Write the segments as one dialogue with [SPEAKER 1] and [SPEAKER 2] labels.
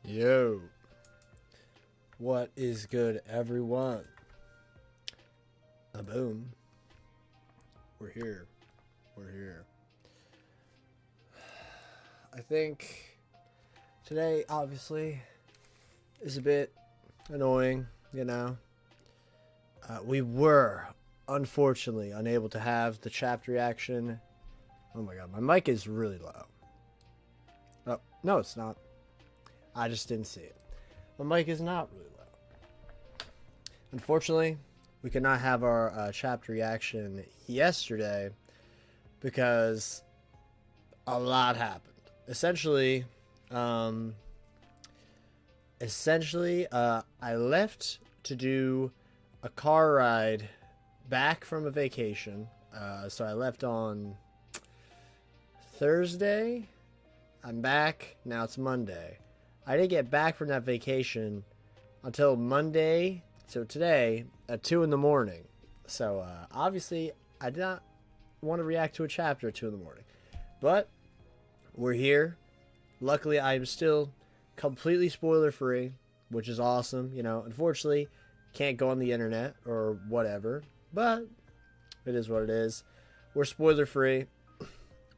[SPEAKER 1] Yo, what is good, everyone? A boom. We're here. We're here. I think today, obviously, is a bit annoying, you know. We were, unfortunately, unable to have the chapter reaction. Oh my god, my mic is really low. Oh, no, it's not. I just didn't see it. My mic is not really low. Unfortunately, we could not have our chapter reaction yesterday because a lot happened. Essentially, I left to do a car ride back from a vacation. So I left on Thursday. I'm back. Now it's Monday. I didn't get back from that vacation until Monday, so today, at 2 in the morning. So, obviously, I did not want to react to a chapter at 2 in the morning. But, we're here. Luckily, I am still completely spoiler-free, which is awesome. You know, unfortunately, can't go on the internet or whatever. But, it is what it is. We're spoiler-free.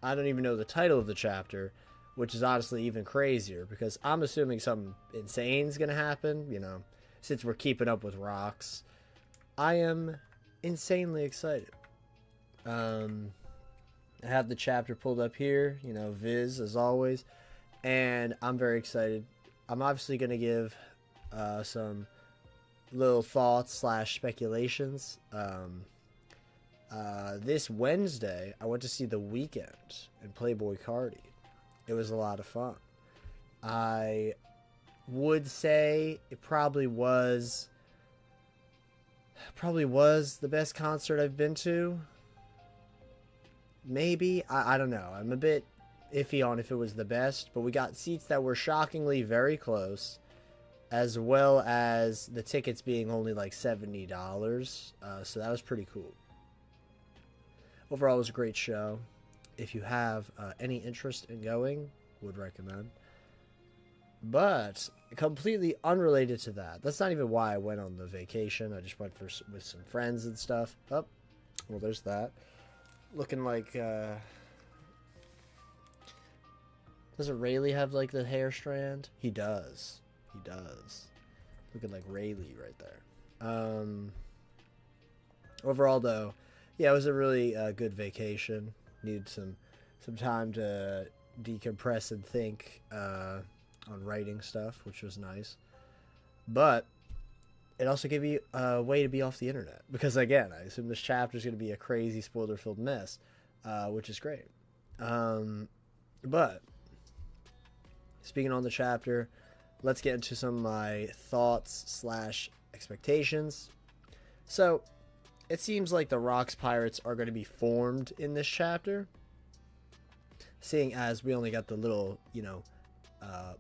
[SPEAKER 1] I don't even know the title of the chapter, which is honestly even crazier because I'm assuming something insane is going to happen, you know, since we're keeping up with rocks. I am insanely excited. I have the chapter pulled up here, you know, Viz as always, and I'm very excited. I'm obviously going to give some little thoughts slash speculations. This Wednesday, I went to see The Weeknd and Playboy Cardi. It was a lot of fun. I would say it probably was the best concert I've been to. Maybe. I don't know. I'm a bit iffy on if it was the best, but we got seats that were shockingly very close, as well as the tickets being only like $70. So that was pretty cool. Overall, it was a great show. If you have any interest in going, would recommend. But completely unrelated to that. That's not even why I went on the vacation. I just went with some friends and stuff. Oh, well, there's that. Looking like... doesn't Rayleigh have like the hair strand? He does. He does. Looking like Rayleigh right there. Overall, though, yeah, it was a really good vacation. Needed some time to decompress and think on writing stuff, which was nice. But it also gave me a way to be off the internet. Because, again, I assume this chapter is going to be a crazy spoiler-filled mess, which is great. But, speaking on the chapter, let's get into some of my thoughts slash expectations. So, it seems like the Rocks Pirates are going to be formed in this chapter, seeing as we only got the little, you know,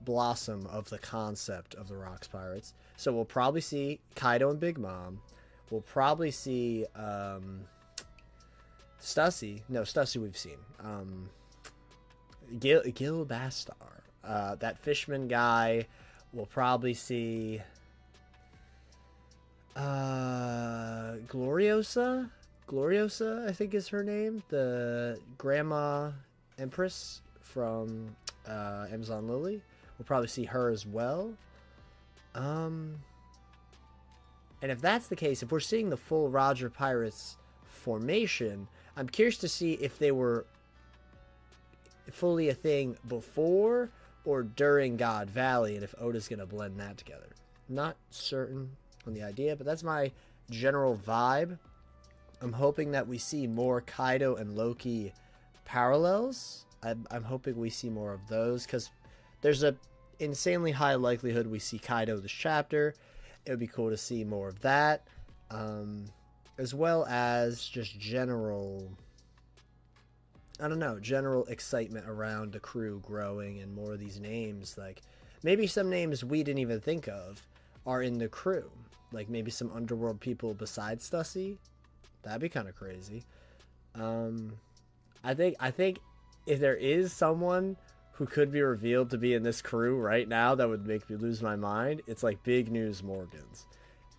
[SPEAKER 1] blossom of the concept of the Rocks Pirates. So we'll probably see Kaido and Big Mom. We'll probably see Stussy. No, Stussy we've seen. Gil Bastar. That Fishman guy. We'll probably see... Gloriosa, I think is her name, the Grandma Empress from Amazon Lily. We'll probably see her as well. And if that's the case, if we're seeing the full Roger Pirates formation, I'm curious to see if they were fully a thing before or during God Valley, and if Oda's gonna blend that together. Not certain on the idea, but that's my general vibe. I'm hoping that we see more Kaido and Loki parallels. I'm hoping we see more of those because there's a insanely high likelihood we see Kaido this chapter. It would be cool to see more of that, as well as just general, I don't know, general excitement around the crew growing and more of these names. Like maybe some names we didn't even think of are in the crew. Like maybe some underworld people besides Stussy. That'd be kind of crazy. I think if there is someone who could be revealed to be in this crew right now that would make me lose my mind, it's like Big News Morgans.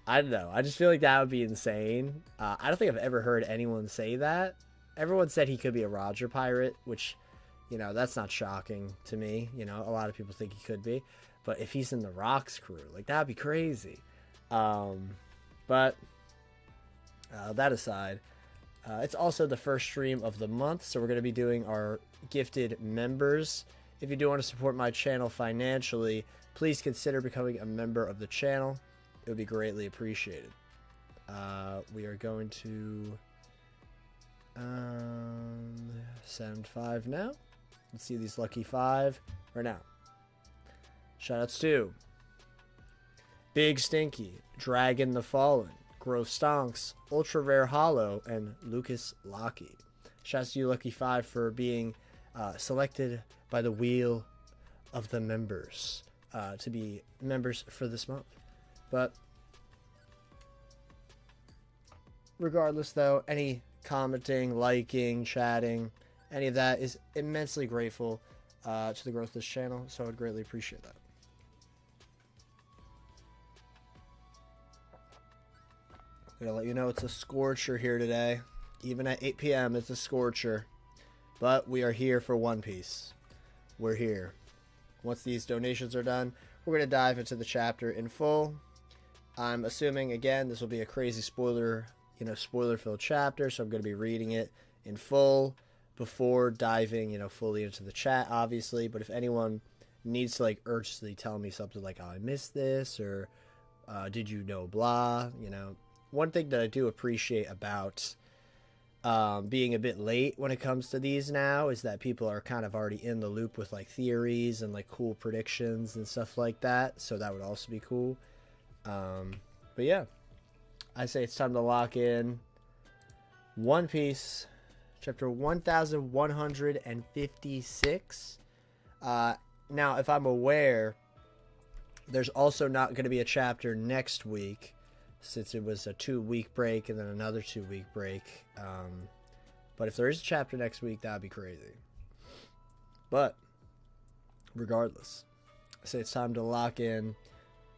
[SPEAKER 1] I don't know. I just feel like that would be insane. I don't think I've ever heard anyone say that. Everyone said he could be a Roger pirate, which, you know, that's not shocking to me. You know, a lot of people think he could be. But if he's in the Rocks crew, like, that'd be crazy. But that aside, it's also the first stream of the month, so we're going to be doing our gifted members. If you do want to support my channel financially, please consider becoming a member of the channel. It would be greatly appreciated. We are going to send 5 now. Let's see these lucky 5 right now. Shoutouts to Big Stinky, Dragon the Fallen, Growth Stonks, Ultra Rare Hollow, and Lucas Lockey. Shoutouts to you, lucky 5, for being selected by the wheel of the members to be members for this month. But regardless, though, any commenting, liking, chatting, any of that is immensely grateful to the growth of this channel, so I would greatly appreciate that. I'm going to let you know it's a scorcher here today. Even at 8 p.m., it's a scorcher. But we are here for One Piece. We're here. Once these donations are done, we're going to dive into the chapter in full. I'm assuming, again, this will be a crazy spoiler-filled chapter, so I'm going to be reading it in full before diving, fully into the chat, obviously. But if anyone needs to, urgently tell me something like, oh, I missed this, or did you know blah, One thing that I do appreciate about being a bit late when it comes to these now is that people are kind of already in the loop with, theories and, cool predictions and stuff like that, so that would also be cool. But yeah, I say it's time to lock in One Piece, chapter 1156. Now, if I'm aware, there's also not going to be a chapter next week, since it was a 2-week break and then another 2-week break. But if there is a chapter next week, that would be crazy. But regardless, I say it's time to lock in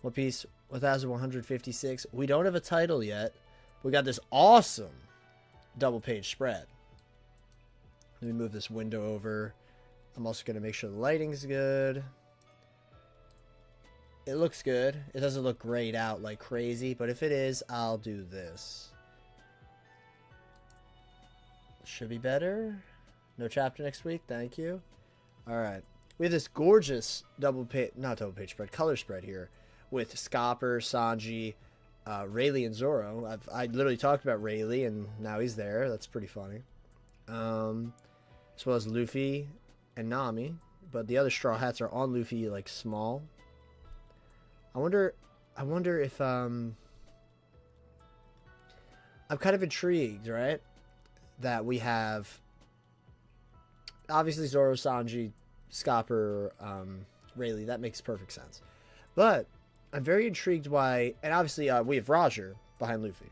[SPEAKER 1] One Piece 1156. We don't have a title yet. We got this awesome double page spread. Let me move this window over. I'm also going to make sure the lighting's good. It looks good. It doesn't look grayed out like crazy, but if it is, I'll do this. Should be better. No chapter next week. Thank you. All right. We have this gorgeous color spread here with Scopper, Sanji, Rayleigh, and Zoro. I literally talked about Rayleigh, and now he's there. That's pretty funny. As well as Luffy and Nami, but the other Straw Hats are on Luffy, small. I wonder if I'm kind of intrigued, right? That we have obviously Zoro, Sanji, Scopper, Rayleigh. That makes perfect sense. But I'm very intrigued why, and obviously we have Roger behind Luffy.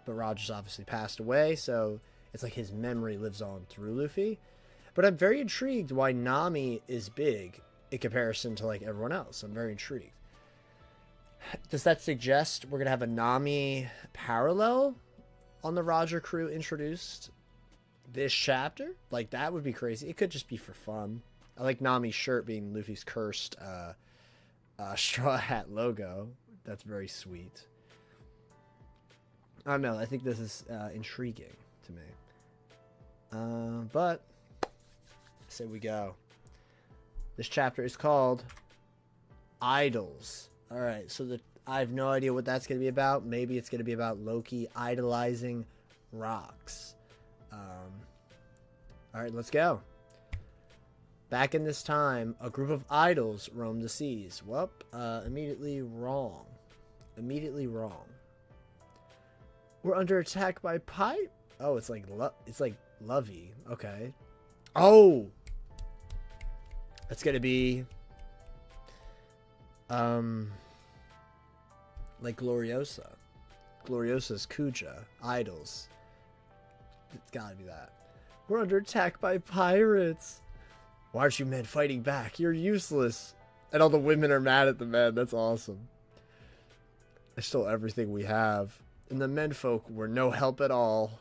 [SPEAKER 1] But Roger's obviously passed away, so it's like his memory lives on through Luffy. But I'm very intrigued why Nami is big in comparison to everyone else. I'm very intrigued. Does that suggest we're going to have a Nami parallel on the Roger crew introduced this chapter? That would be crazy. It could just be for fun. I like Nami's shirt being Luffy's cursed Straw Hat logo. That's very sweet. I don't know. I think this is intriguing to me. But say we go. This chapter is called Idols. All right, so I have no idea what that's going to be about. Maybe it's going to be about Loki idolizing rocks. All right, let's go. Back in this time, a group of idols roamed the seas. Well, immediately wrong. Immediately wrong. We're under attack by pipe. Oh, it's like Lovey. Okay. Oh, it's gonna be like Gloriosa. Gloriosa's Kuja. Idols. It's gotta be that. We're under attack by pirates. Why aren't you men fighting back? You're useless. And all the women are mad at the men. That's awesome. They stole everything we have. And the menfolk were no help at all.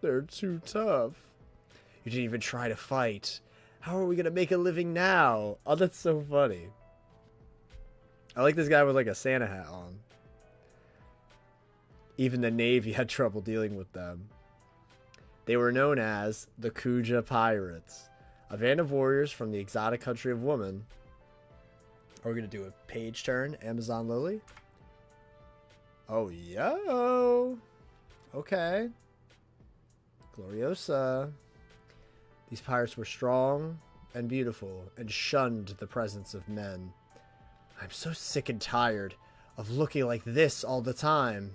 [SPEAKER 1] They're too tough. You didn't even try to fight. How are we going to make a living now? Oh, that's so funny. I like this guy with like a Santa hat on. Even the Navy had trouble dealing with them. They were known as the Kuja Pirates, a band of warriors from the exotic country of woman. Are we going to do a page turn? Amazon Lily? Oh, yo. Okay. Gloriosa. These pirates were strong and beautiful and shunned the presence of men. I'm so sick and tired of looking like this all the time.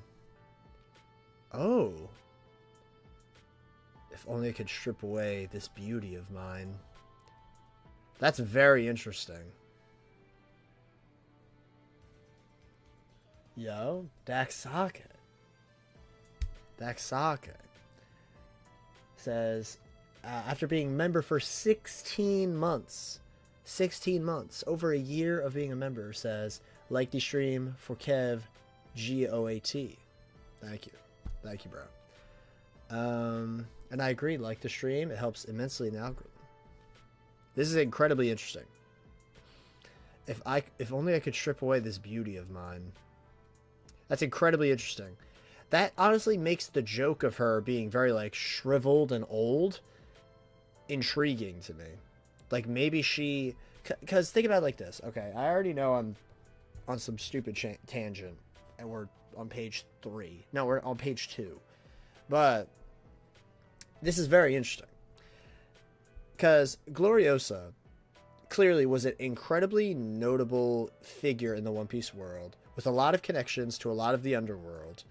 [SPEAKER 1] Oh. If only I could strip away this beauty of mine. That's very interesting. Yo, Daxake. Daxake says, after being member for 16 months, over a year of being a member, says, like the stream for Kev, GOAT. Thank you, bro. And I agree, like the stream, it helps immensely in the algorithm. This is incredibly interesting. If only I could strip away this beauty of mine. That's incredibly interesting. That honestly makes the joke of her being very like shriveled and old intriguing to me. Like maybe she, because think about it like this. Okay, I already know I'm on some stupid tangent, and we're on page 3. No, we're on page 2. But this is very interesting because Gloriosa clearly was an incredibly notable figure in the One Piece world with a lot of connections to a lot of the underworld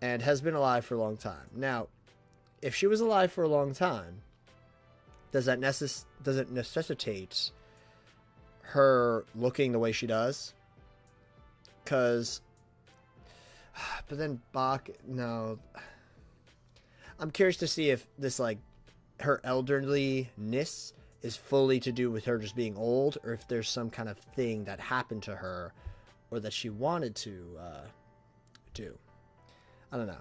[SPEAKER 1] and has been alive for a long time. Now, if she was alive for a long time, does it necessitate her looking the way she does? Because, but then Bach, no. I'm curious to see if this, like, her elderliness is fully to do with her just being old, or if there's some kind of thing that happened to her or that she wanted to do. I don't know.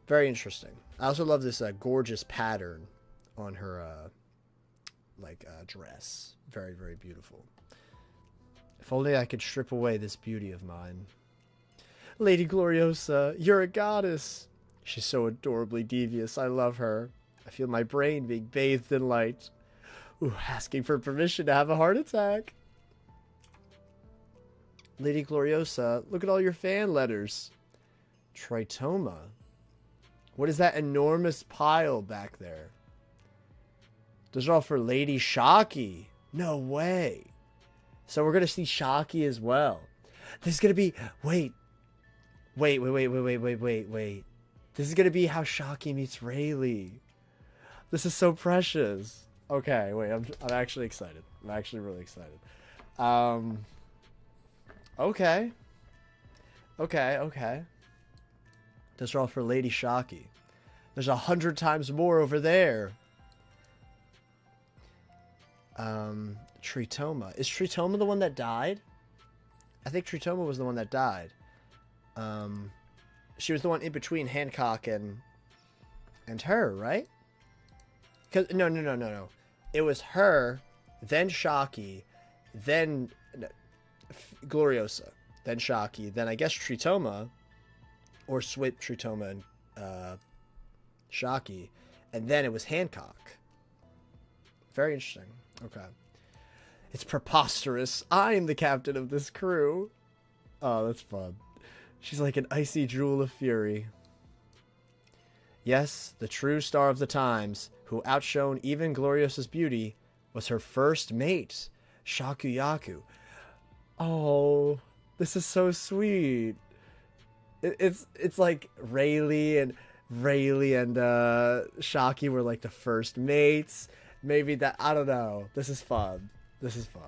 [SPEAKER 1] Very interesting. I also love this gorgeous pattern on her dress. Very, very beautiful. If only I could strip away this beauty of mine. Lady Gloriosa, you're a goddess. She's so adorably devious. I love her. I feel my brain being bathed in light. Ooh, asking for permission to have a heart attack. Lady Gloriosa, look at all your fan letters. Tritoma. What is that enormous pile back there? Those are all for Lady Shocky. No way. So we're going to see Shocky as well. This is going to be... Wait. This is going to be how Shocky meets Rayleigh. This is so precious. Okay, wait. I'm actually excited. I'm actually really excited. Okay. Those are all for Lady Shocky. There's 100 times more over there. Tritoma. Is Tritoma the one that died? I think Tritoma was the one that died. She was the one in between Hancock and her, right? Cause no. It was her, then Shocky, then Gloriosa, then Shocky, then I guess Tritoma, or swip Tritoma and Shocky, and then it was Hancock. Very interesting. Okay. It's preposterous. I'm the captain of this crew. Oh, that's fun. She's like an icy jewel of fury. Yes, the true star of the times, who outshone even Gloriosa's beauty, was her first mate, Shakuyaku. Oh, this is so sweet. It's like Rayleigh and Shocky were like the first mates. Maybe that, I don't know. This is fun. This is fun.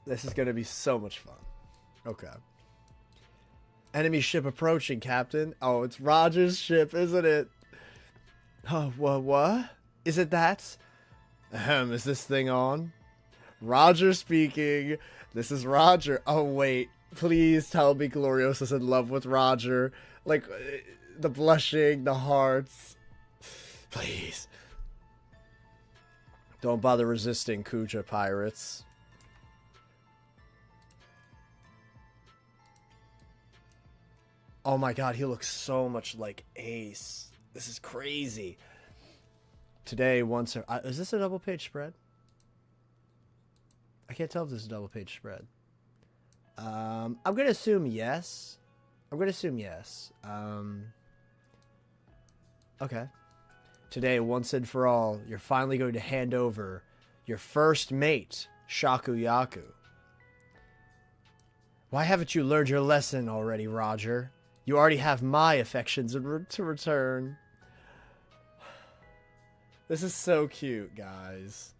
[SPEAKER 1] This is going to be so much fun. Okay. Enemy ship approaching, Captain. Oh, it's Roger's ship, isn't it? Oh, what? Is it that? Ahem, is this thing on? Roger speaking. This is Roger. Oh, wait. Please tell me Gloriosa's in love with Roger. Like, the blushing, the hearts. Please. Don't bother resisting, Kuja pirates. Oh my god, he looks so much like Ace. This is crazy. Today, once... is this a double page spread? I can't tell if this is a double page spread. I'm going to assume yes. Okay. Today, once and for all, you're finally going to hand over your first mate, Shakuyaku. Why haven't you learned your lesson already, Roger? You already have my affections to return. This is so cute, guys.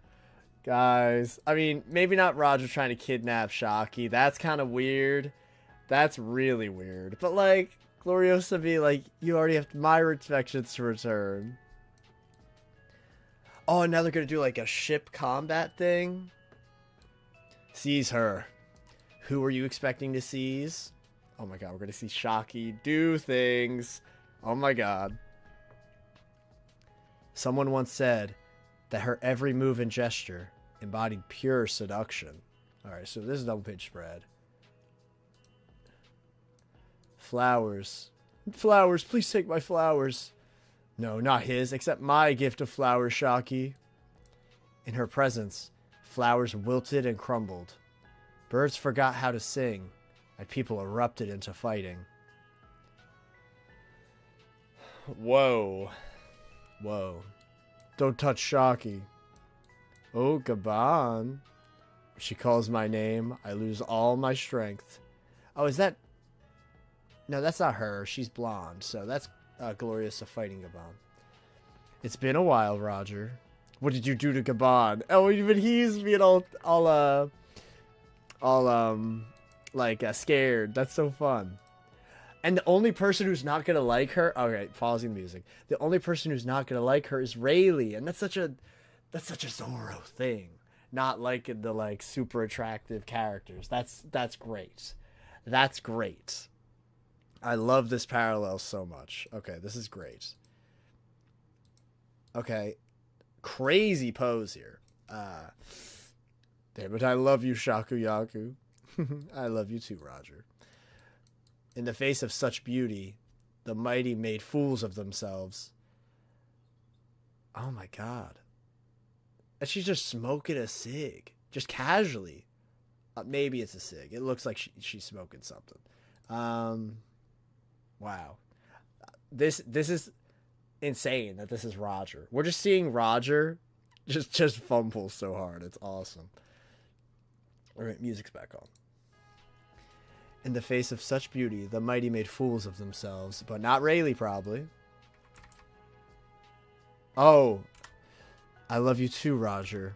[SPEAKER 1] I mean, maybe not Roger trying to kidnap Shaki. That's kind of weird. That's really weird. But, like, Gloriosa be like, you already have my affections to return. Oh, and now they're going to do, like, a ship combat thing? Seize her. Who are you expecting to seize? Oh my god, we're going to see Shaki do things. Oh my god. Someone once said that her every move and gesture embodied pure seduction. Alright, so this is a double page spread. Flowers. Flowers, please take my flowers. No, not his, except my gift of flowers, Shaki. In her presence, flowers wilted and crumbled. Birds forgot how to sing, and people erupted into fighting. Whoa. Don't touch Shaki. Oh, Gaban. When she calls my name, I lose all my strength. Oh, is that... No, that's not her. She's blonde, so that's Gloriosa fighting Gaban. It's been a while, Roger. What did you do to Gaban? Oh, even he's being all scared. That's so fun. And the only person who's not gonna like her... Okay, pausing the music. The only person who's not gonna like her is Rayleigh, and that's such a Zoro thing. Not like the, like, super attractive characters. That's great. That's great. I love this parallel so much. Okay, this is great. Okay. Crazy pose here. Damn it, I love you, Shakuyaku. I love you too, Roger. In the face of such beauty, the mighty made fools of themselves. Oh my god. And she's just smoking a cig. Just casually. Maybe it's a cig. It looks like she's smoking something. Wow. This is insane that this is Roger. We're just seeing Roger just fumble so hard. It's awesome. Alright, music's back on. In the face of such beauty, the mighty made fools of themselves, but not Rayleigh, probably. Oh, I love you too, Roger,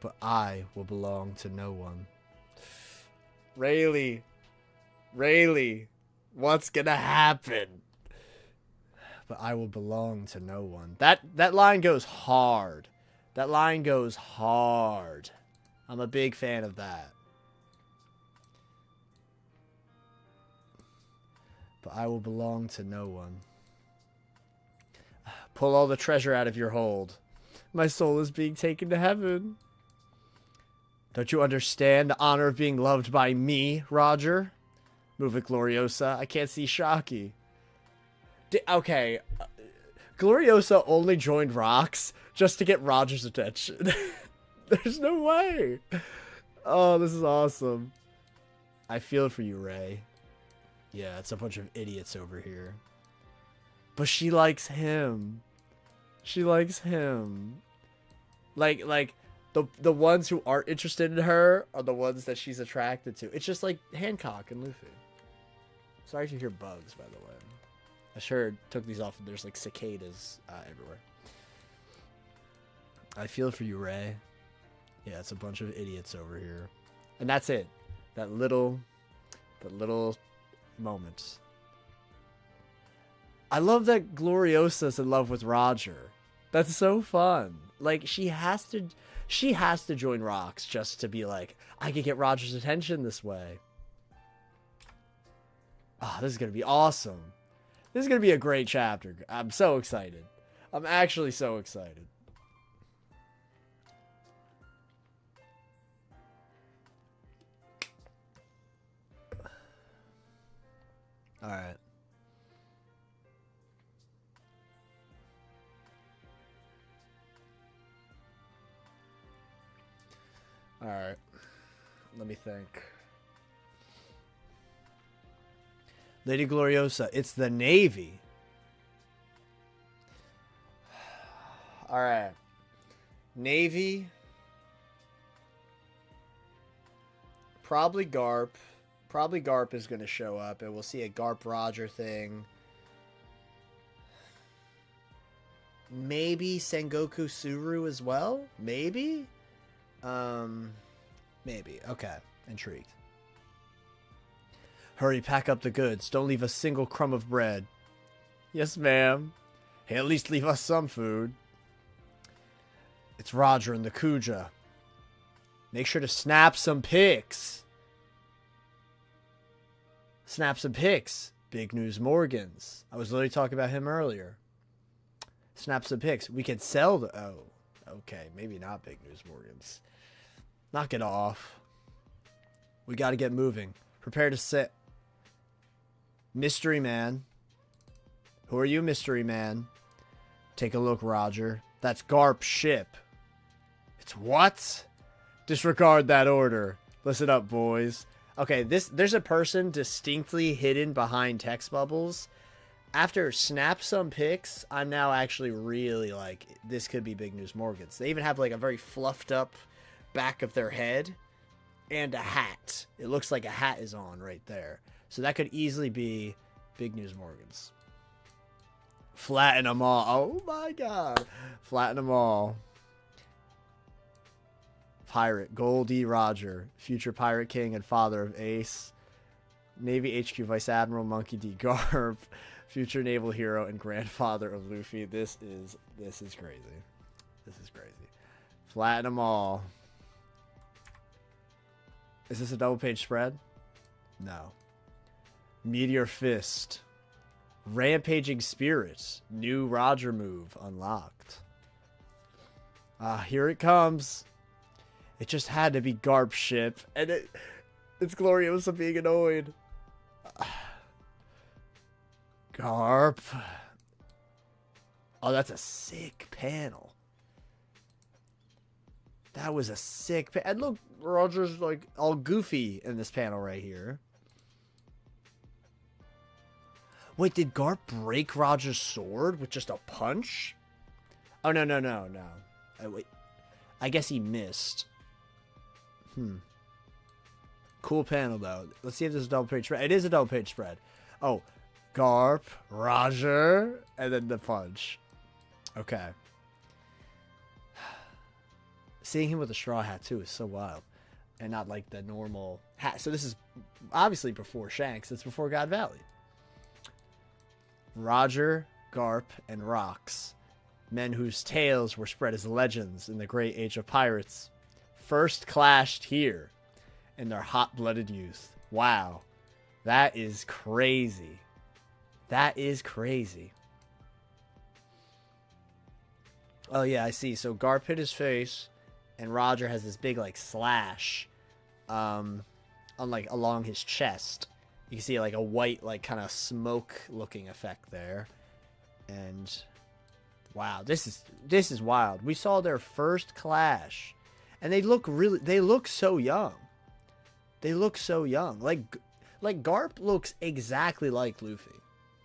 [SPEAKER 1] but I will belong to no one. Rayleigh, what's gonna happen? But I will belong to no one. That line goes hard. That line goes hard. I'm a big fan of that. But I will belong to no one. Pull all the treasure out of your hold. My soul is being taken to heaven. Don't you understand the honor of being loved by me, Roger? Move it, Gloriosa. I can't see Shaki. Okay. Gloriosa only joined Rocks just to get Roger's attention. There's no way. Oh, this is awesome. I feel for you, Ray. Yeah, it's a bunch of idiots over here. But she likes him. She likes him. Like the ones who aren't interested in her are the ones that she's attracted to. It's just like Hancock and Luffy. Sorry to hear bugs, by the way. I sure took these off and there's like cicadas everywhere. I feel for you, Ray. Yeah, it's a bunch of idiots over here. And that's it. That little moment. I love that Gloriosa's in love with Roger. That's so fun. Like, she has to join Rox just to be like, I can get Roger's attention this way. Oh, this is going to be awesome. This is going to be a great chapter. I'm so excited. I'm actually so excited. All right. All right. Let me think. Lady Gloriosa, it's the Navy. All right. Navy. Probably Garp. Probably Garp is going to show up, and we'll see a Garp Roger thing. Maybe Sengoku Suru as well? Maybe? Maybe. Okay. Intrigued. Hurry, pack up the goods. Don't leave a single crumb of bread. Yes, ma'am. Hey, at least leave us some food. It's Roger and the Kuja. Make sure to snap some pics. Snap some pics. Big News Morgans. I was literally talking about him earlier. Snap some pics. We can sell the... Oh, okay. Maybe not Big News Morgans. Knock it off. We got to get moving. Prepare to sit. Mystery Man. Who are you, Mystery Man? Take a look, Roger. That's Garp's ship. It's what? Disregard that order. Listen up, boys. Okay, there's a person distinctly hidden behind text bubbles. After snap some pics, I'm now actually really like, this could be Big News Morgans. They even have like a very fluffed up back of their head and a hat. It looks like a hat is on right there. So that could easily be Big News Morgans. Flatten them all. Oh my god. Flatten them all. Pirate. Goldie Roger. Future Pirate King and father of Ace. Navy HQ Vice Admiral Monkey D. Garp. Future naval hero and grandfather of Luffy. This is crazy. This is crazy. Flatten them all. Is this a double page spread? No. Meteor Fist. Rampaging Spirit. New Roger move unlocked. Here it comes. It just had to be Garp's ship. And it's Gloriosa being annoyed. Garp. Oh, that's a sick panel. That was a sick panel. And look, Roger's like all goofy in this panel right here. Wait, did Garp break Roger's sword with just a punch? Oh, no. Oh, wait. I guess he missed. Cool panel, though. Let's see if this is a double page spread. It is a double page spread. Oh, Garp, Roger, and then the punch. Okay. Seeing him with a straw hat, too, is so wild. And not like the normal hat. So this is obviously before Shanks. It's before God Valley. Roger, Garp, and Rox. Men whose tales were spread as legends in the great age of pirates. First clashed here in their hot-blooded youth. Wow. That is crazy. That is crazy. Oh, yeah, I see. So Garp hit his face, and Roger has this big, like, slash on, like, along his chest. You can see, like, a white, like, kind of smoke-looking effect there. And, wow, this is wild. We saw their first clash. And they look so young. They look so young. Like Garp looks exactly like Luffy.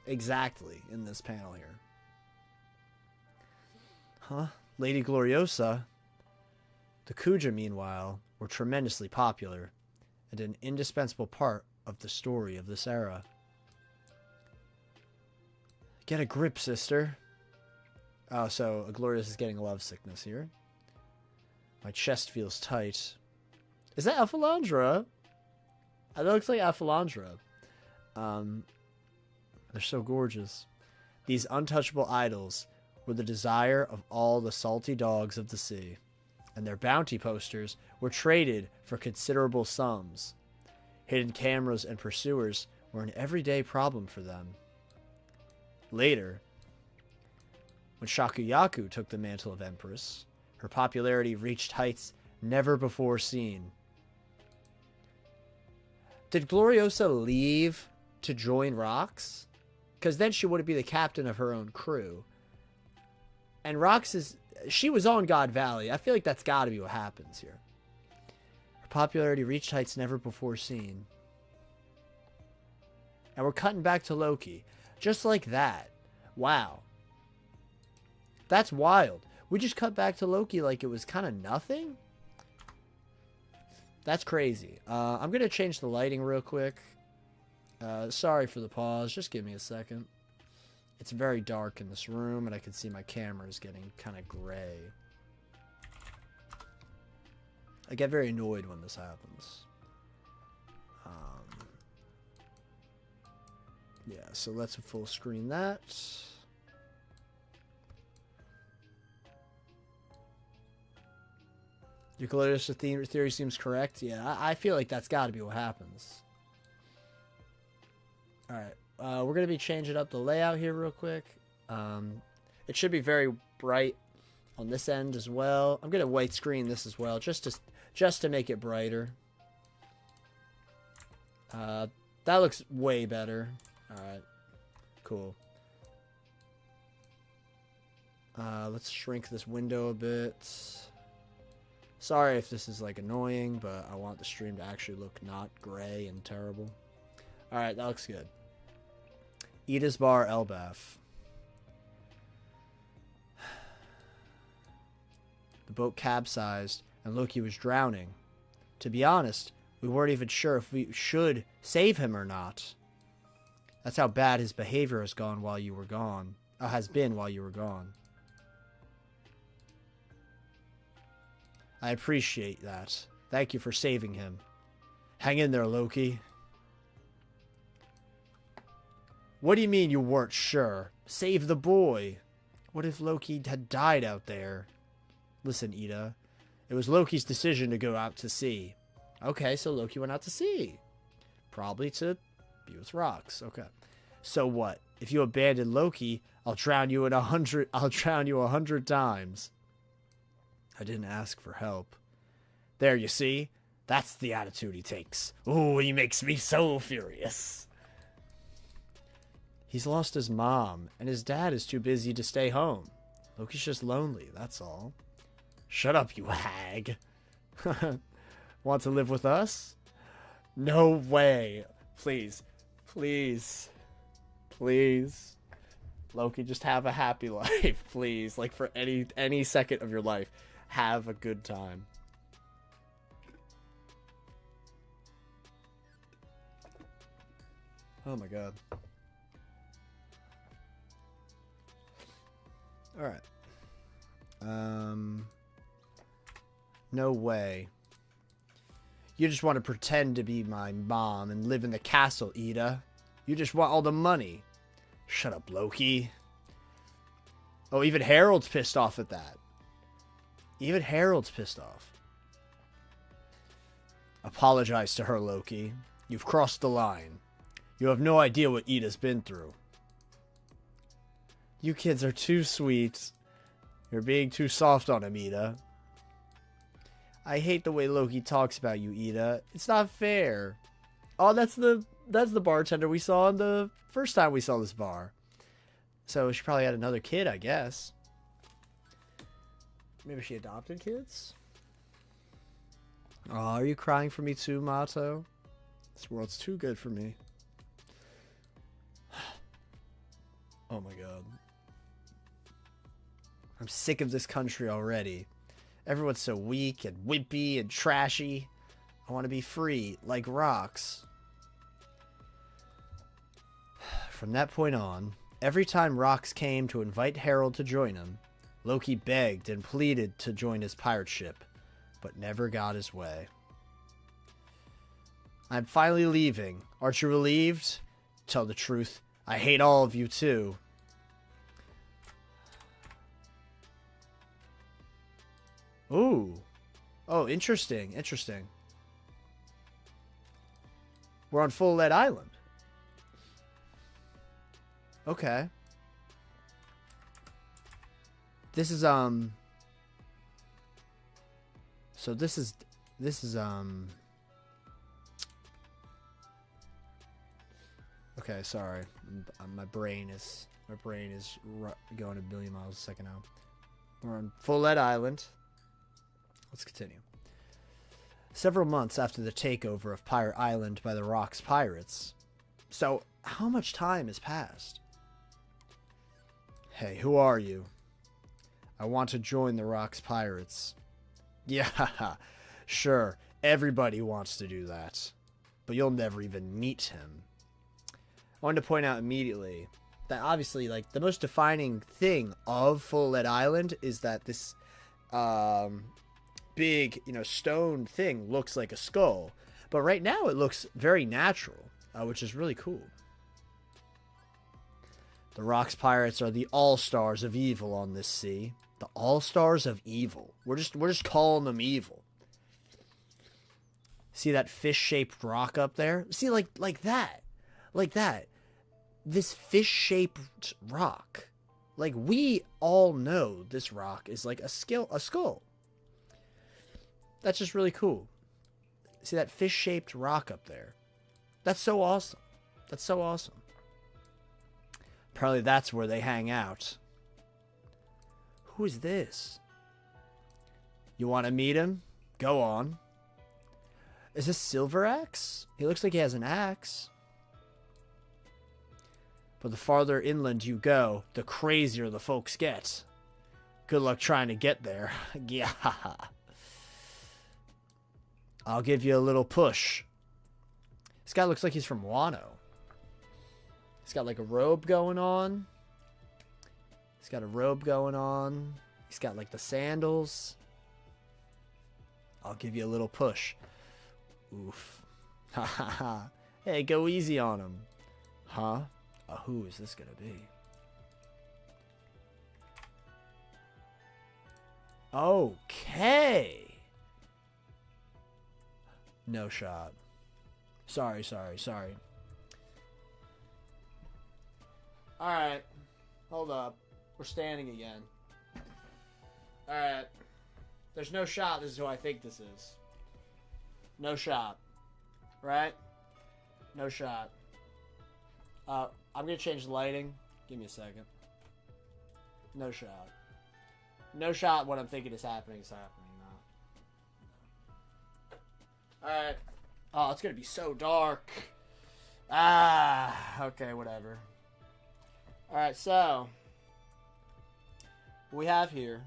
[SPEAKER 1] Exactly in this panel here. Huh? Lady Gloriosa. The Kuja, meanwhile, were tremendously popular and an indispensable part of the story of this era. Get a grip, sister. Oh, so Glorious is getting love sickness here. My chest feels tight. Is that Amphalandra? That looks like Amphalandra. They're so gorgeous. These untouchable idols were the desire of all the salty dogs of the sea, and their bounty posters were traded for considerable sums. Hidden cameras and pursuers were an everyday problem for them. Later, when Shakuyaku took the mantle of Empress, her popularity reached heights never before seen. Did Gloriosa leave to join Rox? Because then she wouldn't be the captain of her own crew. And Rox she was on God Valley. I feel like that's got to be what happens here. Her popularity reached heights never before seen. And we're cutting back to Loki. Just like that. Wow. That's wild. We just cut back to Loki like it was kind of nothing? That's crazy. I'm going to change the lighting real quick. Sorry for the pause. Just give me a second. It's very dark in this room, and I can see my camera is getting kind of gray. I get very annoyed when this happens. Yeah, so let's full screen that. Your Gloriosa theory seems correct. Yeah, I feel like that's got to be what happens. Alright, we're going to be changing up the layout here real quick. It should be very bright on this end as well. I'm going to white screen this as well, just to make it brighter. That looks way better. Alright, cool. Let's shrink this window a bit. Sorry if this is like annoying, but I want the stream to actually look not gray and terrible. Alright, that looks good. Ida's Bar Elbaf. The boat capsized and Loki was drowning. To be honest, we weren't even sure if we should save him or not. That's how bad his behavior has gone while you were gone. Has been while you were gone. I appreciate that. Thank you for saving him. Hang in there, Loki. What do you mean you weren't sure? Save the boy. What if Loki had died out there? Listen, Ida. It was Loki's decision to go out to sea. Okay, so Loki went out to sea. Probably to be with Rox. Okay. So what? If you abandon Loki, I'll drown you 100 times. I didn't ask for help. There, you see? That's the attitude he takes. Ooh, he makes me so furious. He's lost his mom, and his dad is too busy to stay home. Loki's just lonely, that's all. Shut up, you hag. Want to live with us? No way. Please. Please. Please. Loki, just have a happy life, please. Like, for any second of your life. Have a good time. Oh my god. Alright. No way. You just want to pretend to be my mom and live in the castle, Ida. You just want all the money. Shut up, Loki. Oh, even Harold's pissed off at that. Even Harold's pissed off. Apologize to her, Loki. You've crossed the line. You have no idea what Ida's been through. You kids are too sweet. You're being too soft on him, Ida. I hate the way Loki talks about you, Ida. It's not fair. Oh, that's the bartender we saw in the first time we saw this bar. So she probably had another kid, I guess. Maybe she adopted kids? Oh, are you crying for me too, Mato? This world's too good for me. Oh my god. I'm sick of this country already. Everyone's so weak and wimpy and trashy. I want to be free, like Rox. From that point on, every time Rox came to invite Harold to join him, Loki begged and pleaded to join his pirate ship, but never got his way. I'm finally leaving. Aren't you relieved? Tell the truth, I hate all of you too. Ooh. Oh, interesting. Interesting. We're on Full Lead Island. Okay. This is, So this is, Okay, sorry. My brain is going a billion miles a second now. We're on Full Lead Island. Let's continue. Several months after the takeover of Pirate Island by the Rock's pirates. So, how much time has passed? Hey, who are you? I want to join the Rock's pirates. Yeah, sure. Everybody wants to do that. But you'll never even meet him. I wanted to point out immediately that obviously, like, the most defining thing of Full Lead Island is that this big, stone thing looks like a skull. But right now it looks very natural, which is really cool. The Rock's pirates are the all-stars of evil on this sea. The all-stars of evil. We're just calling them evil. See that fish-shaped rock up there? See, like that. Like that. This fish-shaped rock. Like, we all know this rock is like a skull. That's just really cool. See that fish-shaped rock up there? That's so awesome. That's so awesome. Probably that's where they hang out. Who is this? You want to meet him? Go on. Is this Silver Axe? He looks like he has an axe. But the farther inland you go, the crazier the folks get. Good luck trying to get there. Yeah. I'll give you a little push. This guy looks like he's from Wano. He's got like a robe going on. He's got a robe going on. He's got like the sandals. I'll give you a little push. Oof. Ha ha ha. Hey, go easy on him. Huh? Who is this gonna be? Okay. No shot. Sorry. Alright. Hold up. We're standing again. Alright. There's no shot. This is who I think this is. No shot. Right? No shot. I'm going to change the lighting. Give me a second. No shot. No shot. What I'm thinking is happening is happening now. Alright. Oh, it's going to be so dark. Okay, whatever. Alright, so we have here.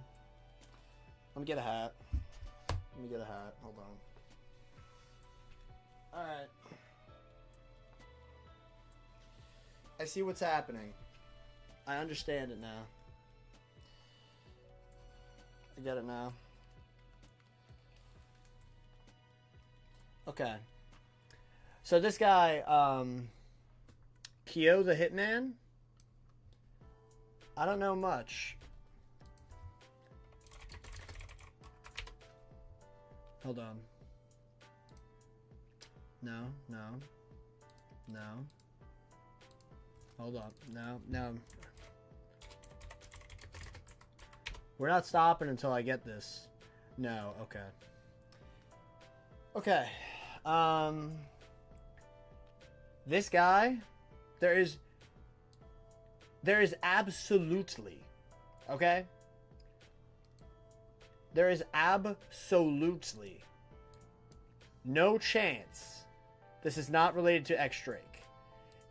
[SPEAKER 1] Let me get a hat. Hold on. Alright. I see what's happening. I understand it now. I get it now. Okay. So this guy, Kyo the Hitman, I don't know much. Hold on. No. Hold on. No. We're not stopping until I get this. No, okay. Okay. This guy, there is absolutely, okay? There is absolutely no chance this is not related to X-Drake.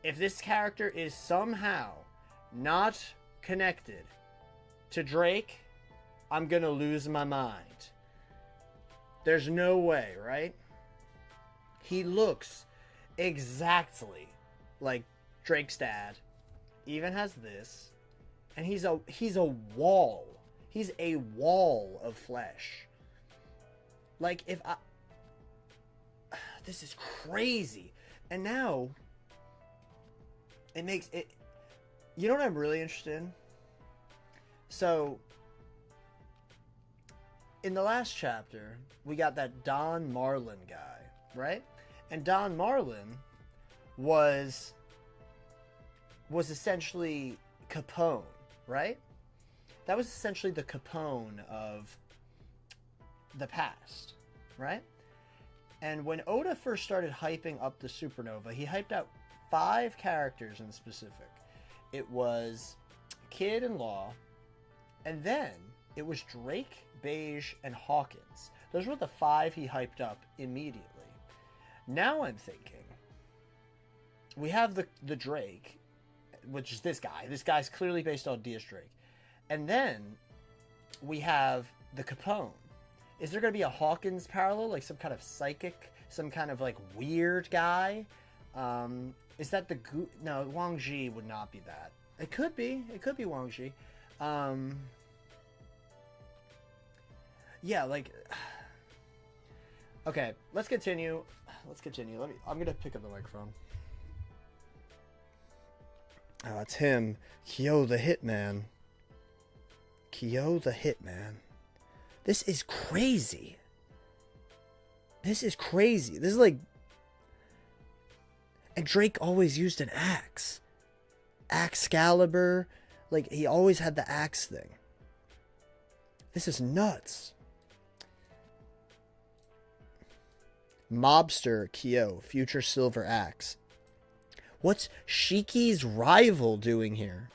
[SPEAKER 1] If this character is somehow not connected to Drake, I'm gonna lose my mind. There's no way, right? He looks exactly like Drake's dad. Even has this, and he's a wall. He's a wall of flesh. Like, if I... This is crazy. And now, it makes it... You know what I'm really interested in? So, in the last chapter, we got that Don Marlin guy, right? And Don Marlin was essentially Capone, right? That was essentially the Capone of the past, right? And when Oda first started hyping up the supernova, he hyped out 5 characters in specific. It was Kid and Law, and then it was Drake, Beige, and Hawkins. Those were the 5 he hyped up immediately. Now I'm thinking, we have the Drake, which is this guy. This guy's clearly based on Diaz Drake. And then we have the Capone. Is there going to be a Hawkins parallel, like some kind of psychic, some kind of like weird guy? Is that the no, Wang Ji would not be that. It could be Wang Ji. Yeah, like okay, let's continue. I'm going to pick up the microphone. Oh, it's him. Kyo the Hitman. This is crazy. This is like... And Drake always used an axe. Excalibur. Like, he always had the axe thing. This is nuts. Mobster Kyo, future silver axe. What's Shiki's rival doing here?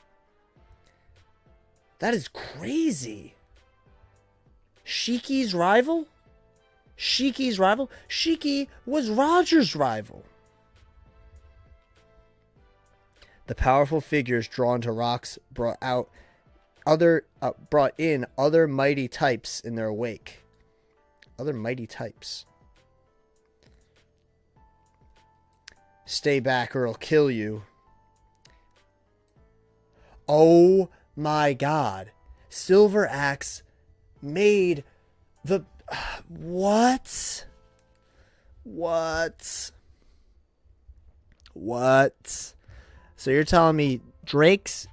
[SPEAKER 1] That is crazy. Shiki's rival? Shiki was Roger's rival. The powerful figures drawn to rocks brought in other mighty types in their wake. Other mighty types. Stay back or I'll kill you. Oh my god. Silver Axe made the... What? So you're telling me Drake's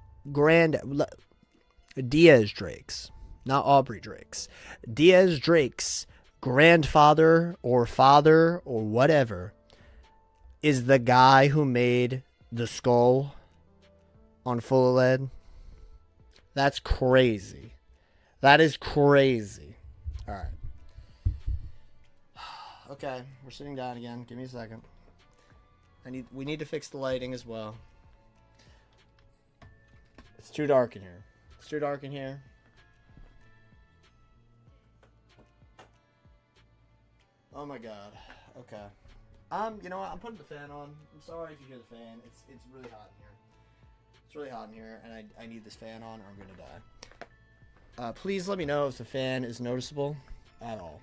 [SPEAKER 1] Diaz Drake's, not Aubrey Drake's, Diaz Drake's grandfather or father or whatever is the guy who made the skull on Full Lead? That's crazy. That is crazy. All right. Okay, we're sitting down again. Give me a second. We need to fix the lighting as well. It's too dark in here. Oh my god. Okay. You know what? I'm putting the fan on. I'm sorry if you hear the fan. It's really hot in here. It's really hot in here, and I need this fan on or I'm gonna die. Please let me know if the fan is noticeable at all.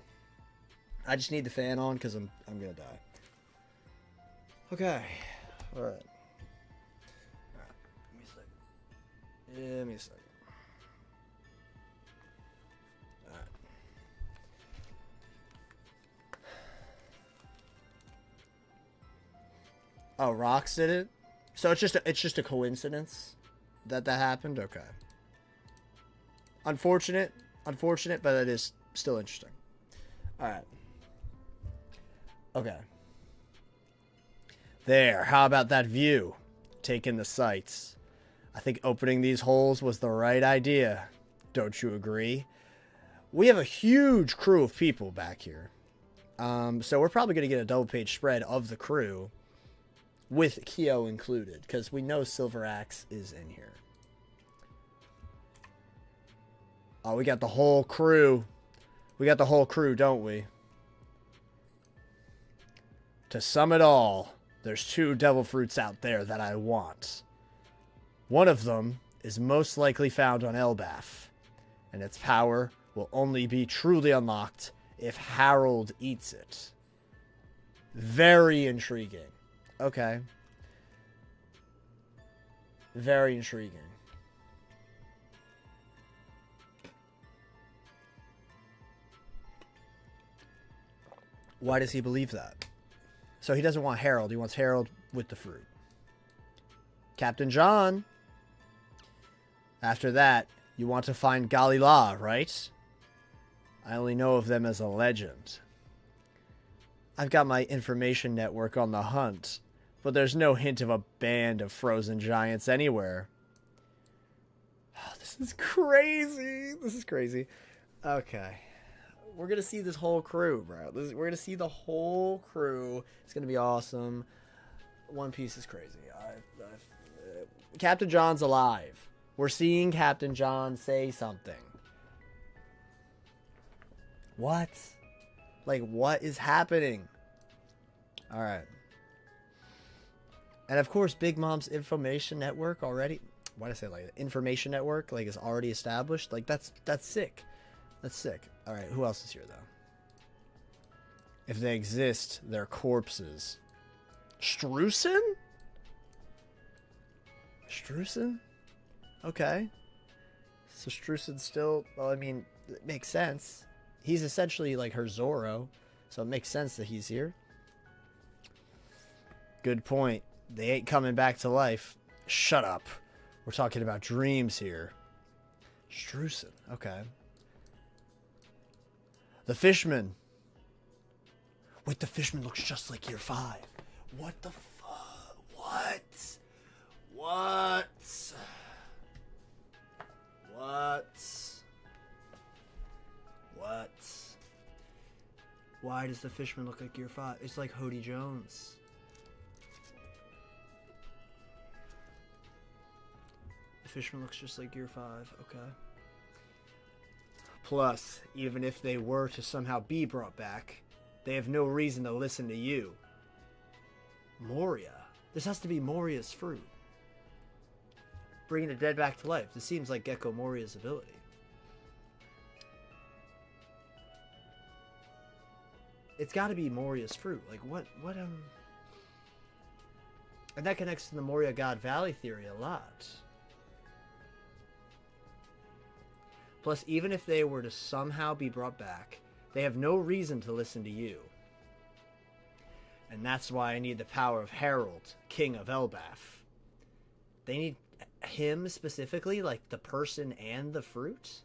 [SPEAKER 1] I just need the fan on because I'm gonna die. Okay. All right. Give me a second. All right. Oh, Rocks did it? So it's just a coincidence that happened? Okay. Unfortunate, but it is still interesting. Alright. Okay. There, how about that view? Take in the sights. I think opening these holes was the right idea. Don't you agree? We have a huge crew of people back here. So we're probably going to get a double-page spread of the crew with Kyo included, because we know Silver Axe is in here. Oh, we got the whole crew. We got the whole crew, don't we? To sum it all, there's 2 devil fruits out there that I want. One of them is most likely found on Elbaf, and its power will only be truly unlocked if Harold eats it. Very intriguing. Okay. Very intriguing. Why does he believe that? So he doesn't want Harold. He wants Harold with the fruit. Captain John. After that, you want to find Galila, right? I only know of them as a legend. I've got my information network on the hunt, but there's no hint of a band of frozen giants anywhere. Oh, this is crazy. This is crazy. Okay. We're going to see this whole crew, bro. We're going to see the whole crew. It's going to be awesome. One Piece is crazy. Captain John's alive. We're seeing Captain John say something. What? Like, what is happening? Alright. And of course, Big Mom's information network already... Why did I say it like that? Information network, like, is already established. Like, that's sick. That's sick. Alright, who else is here, though? If they exist, they're corpses. Streusen? Streusen? Okay. So Streusen's still... Well, I mean, it makes sense. He's essentially like her Zoro, so it makes sense that he's here. Good point. They ain't coming back to life. Shut up. We're talking about dreams here. Streusen. Okay. The Fishman. Wait, the Fishman looks just like Year 5. What the fuck? What? What? What? Why does the Fishman look like Year 5? It's like Hody Jones. The Fishman looks just like Year 5. Okay. Plus, even if they were to somehow be brought back, they have no reason to listen to you. Moria. This has to be Moria's fruit. Bringing the dead back to life. This seems like Gecko Moria's ability. It's got to be Moria's fruit. Like, what, And that connects to the Moria God Valley theory a lot. Plus, even if they were to somehow be brought back, they have no reason to listen to you. And that's why I need the power of Harold, King of Elbaf. They need him specifically, like the person and the fruit.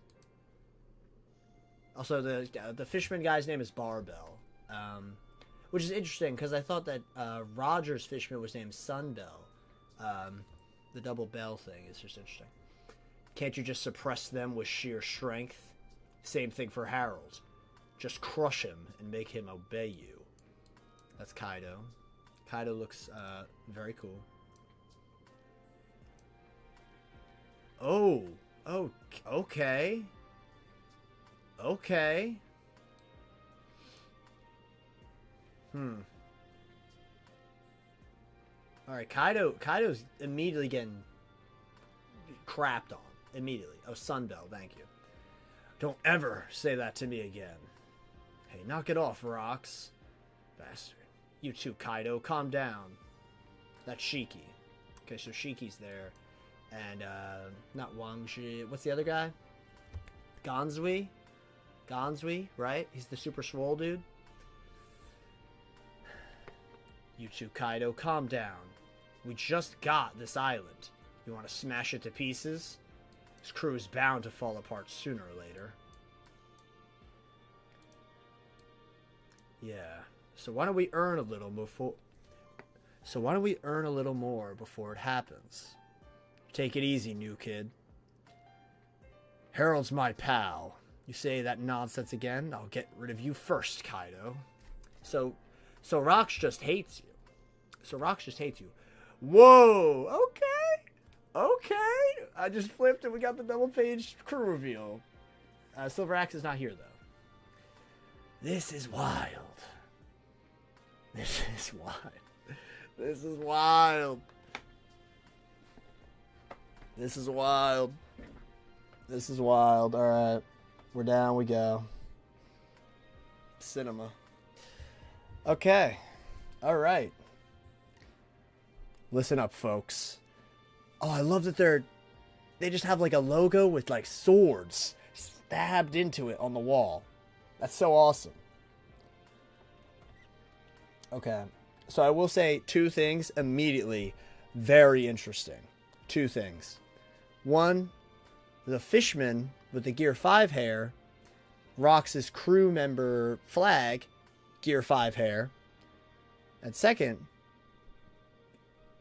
[SPEAKER 1] Also, the Fishman guy's name is Barbell. Which is interesting, because I thought that Roger's Fishman was named Sunbell. The double bell thing is just interesting. Can't you just suppress them with sheer strength? Same thing for Harold. Just crush him and make him obey you. That's Kaido. Kaido looks very cool. Oh, okay. Okay. Alright, Kaido's immediately getting crapped on. Immediately. Oh, Sunbell, thank you. Don't ever say that to me again. Hey, knock it off, Rocks. Bastard. You too, Kaido, calm down. That's Shiki. Okay, so Shiki's there. And, not Wang Zhi. What's the other guy? Gonzui? Gonzui, right? He's the super swole dude. You two, Kaido, calm down. We just got this island. You want to smash it to pieces? This crew is bound to fall apart sooner or later. Yeah. So why don't we earn a little before... So why don't we earn a little more before it happens? Take it easy, new kid. Harold's my pal. You say that nonsense again, I'll get rid of you first, Kaido. So Rox just hates you. So Rox just hates you. Whoa! Okay! I just flipped and we got the double-page crew reveal. Silver Axe is not here, though. This is wild. This is wild. This is wild. This is wild. This is wild. Alright. We're down we go. Cinema. Okay. Alright. Listen up, folks. Oh, I love that they just have like a logo with like swords stabbed into it on the wall. That's so awesome. Okay. So I will say two things immediately. Very interesting. Two things. One, the Fishman with the Gear 5 hair Rox's crew member flag, Gear 5 hair. And second,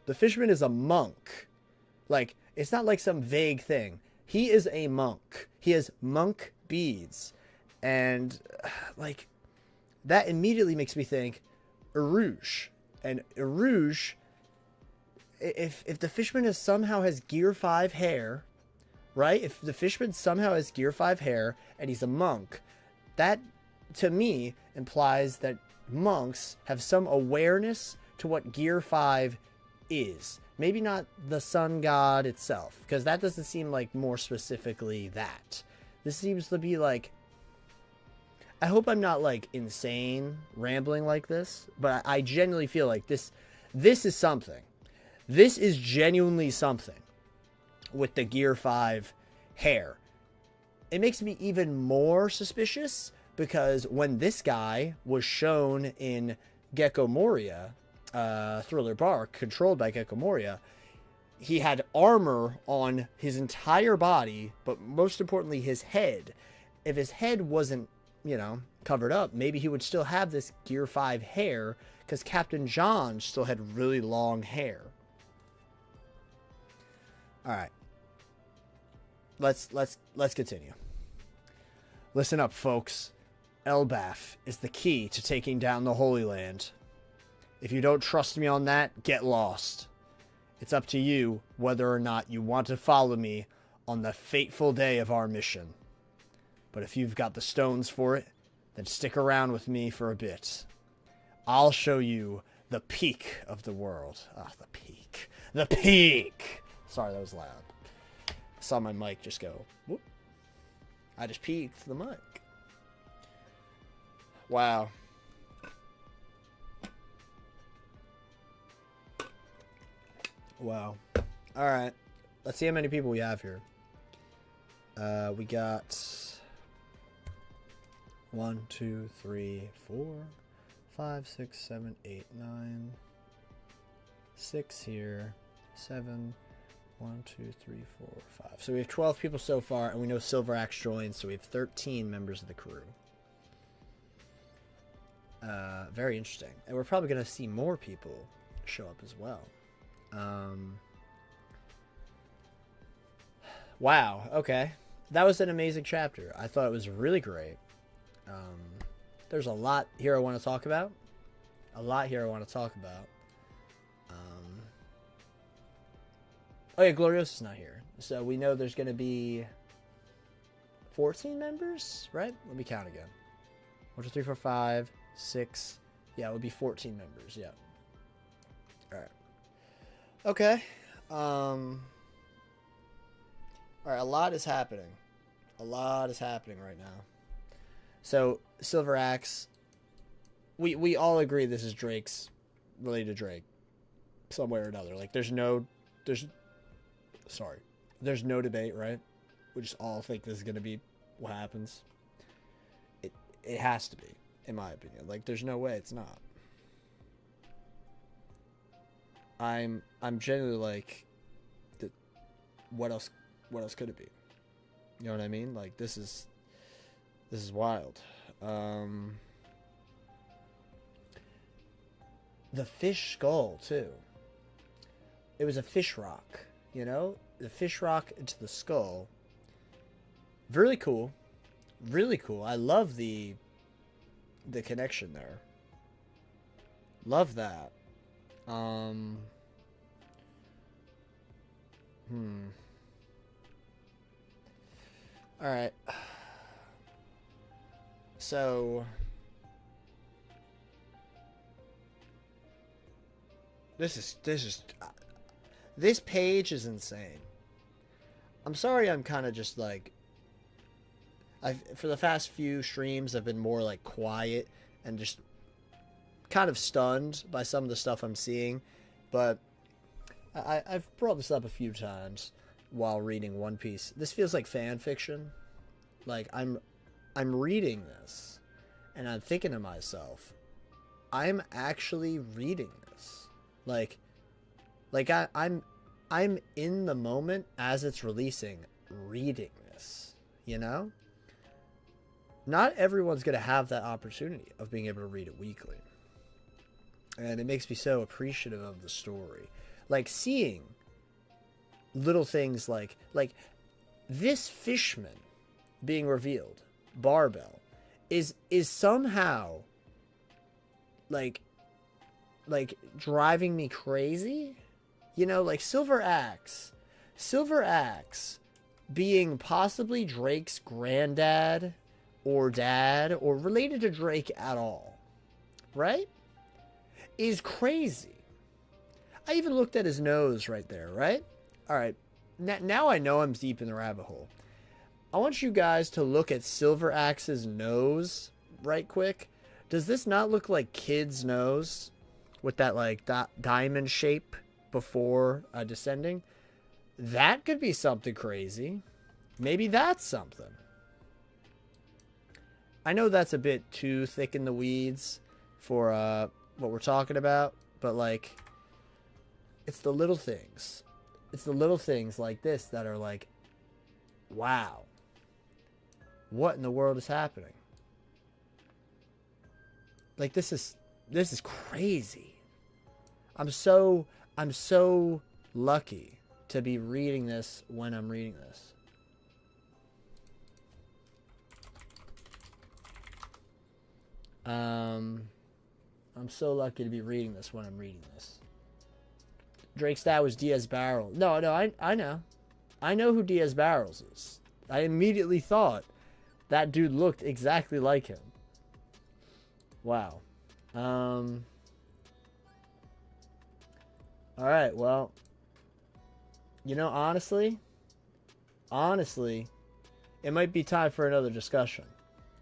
[SPEAKER 1] the fisherman is a monk. Like, it's not like some vague thing. He is a monk. He has monk beads. And, like, that immediately makes me think Erouge. And Erouge, if the fisherman somehow has Gear 5 hair, right? If the fisherman somehow has Gear 5 hair and he's a monk, that, to me, implies that monks have some awareness to what Gear 5 is. Maybe not the sun god itself, because that doesn't seem like more specifically that. This seems to be like... I hope I'm not, like, insane rambling like this, but I genuinely feel like this is something. This is genuinely something with the Gear 5 hair. It makes me even more suspicious because when this guy was shown in Gecko Moria, Thriller Bark, controlled by Gecko Moria, he had armor on his entire body, but most importantly, his head. If his head wasn't, you know, covered up, maybe he would still have this Gear 5 hair, because Captain John still had really long hair. Alright. Let's continue. Listen up, folks. Elbaf is the key to taking down the Holy Land. If you don't trust me on that, get lost. It's up to you whether or not you want to follow me on the fateful day of our mission. But if you've got the stones for it, then stick around with me for a bit. I'll show you the peak of the world. Ah, the peak. The peak! Sorry, that was loud. I saw my mic just go, whoop. I just peaked the mic. Wow. Wow. Alright. Let's see how many people we have here. We got 1, 2, 3, 4, 5, 6, 7, 8, 9. 6 here. 7. 1, 2, 3, 4, 5. So we have 12 people so far, and we know Silver Axe joined, so we have 13 members of the crew. Very interesting. And we're probably going to see more people show up as well. Wow, okay. That was an amazing chapter. I thought it was really great. There's a lot here I want to talk about. Oh yeah, Gloriosa's not here. So we know there's going to be 14 members, right? Let me count again. 1, 2, 3, 4, 5, 6. Yeah, it would be 14 members, yeah. Alright. Okay. Alright, a lot is happening. A lot is happening right now. So, Silver Axe, we all agree this is Drake's, related to Drake. Some way or another. Like, there's no debate, right? We just all think this is going to be what happens. It has to be, in my opinion. Like, there's no way it's not. I'm genuinely like, what else could it be? You know what I mean? Like, this is wild. The fish skull too. It was a fish rock, you know? The fish rock into the skull. Really cool. Really cool. I love the connection there. Love that. Alright. So this page is insane. I'm sorry I'm kind of just like, for the past few streams I've been more like quiet and just kind of stunned by some of the stuff I'm seeing, but I've brought this up a few times while reading One Piece. This feels like fan fiction. Like, I'm reading this and I'm thinking to myself, I'm actually reading this. Like I'm in the moment as it's releasing, reading this, you know? not everyone's going to have that opportunity of being able to read it weekly. And it makes me so appreciative of the story. Like seeing little things like this fishman being revealed, Barbell, is somehow like driving me crazy. You know, like Silver Axe being possibly Drake's granddad or dad or related to Drake at all, right? Is crazy. I even looked at his nose right there, right? All right. Now I know I'm deep in the rabbit hole. I want you guys to look at Silver Axe's nose right quick. Does this not look like Kid's nose with that like diamond shape before descending? That could be something crazy. Maybe that's something. I know that's a bit too thick in the weeds for what we're talking about, but like, it's the little things. It's the little things like this that are like, wow, what in the world is happening? Like, this is crazy. I'm so lucky to be reading this when I'm reading this. I'm so lucky to be reading this when I'm reading this. Drake's dad was Diaz Barrel. No, I know. I know who Diaz Barrels is. I immediately thought that dude looked exactly like him. Wow. Alright, well. You know, honestly, it might be time for another discussion.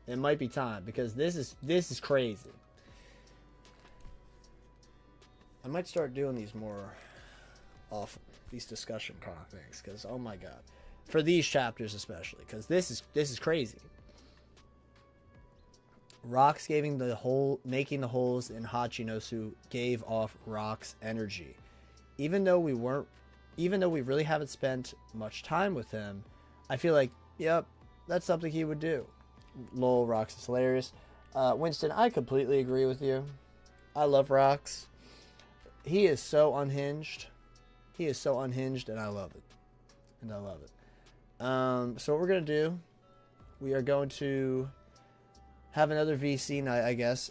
[SPEAKER 1] It might be time, because this is crazy. I might start doing these more often, these discussion kind of things, because oh my god, for these chapters especially, because this is crazy. Rocks making the holes in Hachinosu gave off Rock's energy. Even though we really haven't spent much time with him, I feel like, yep, that's something he would do. Lol, Rocks is hilarious. Winston, I completely agree with you. I love Rocks. He is so unhinged. He is so unhinged, and I love it. So what we're going to do, we are going to have another VC night, I guess,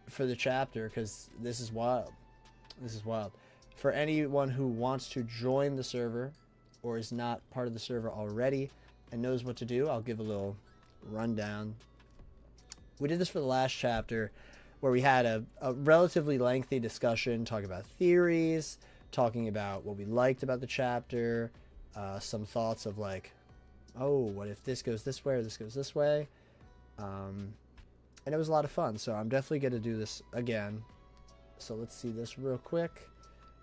[SPEAKER 1] for the chapter, because this is wild. This is wild. For anyone who wants to join the server or is not part of the server already and knows what to do, I'll give a little rundown. We did this for the last chapter, where we had a relatively lengthy discussion, talking about theories, talking about what we liked about the chapter, some thoughts of like, oh, what if this goes this way or this goes this way? And it was a lot of fun, so I'm definitely going to do this again. So let's see this real quick.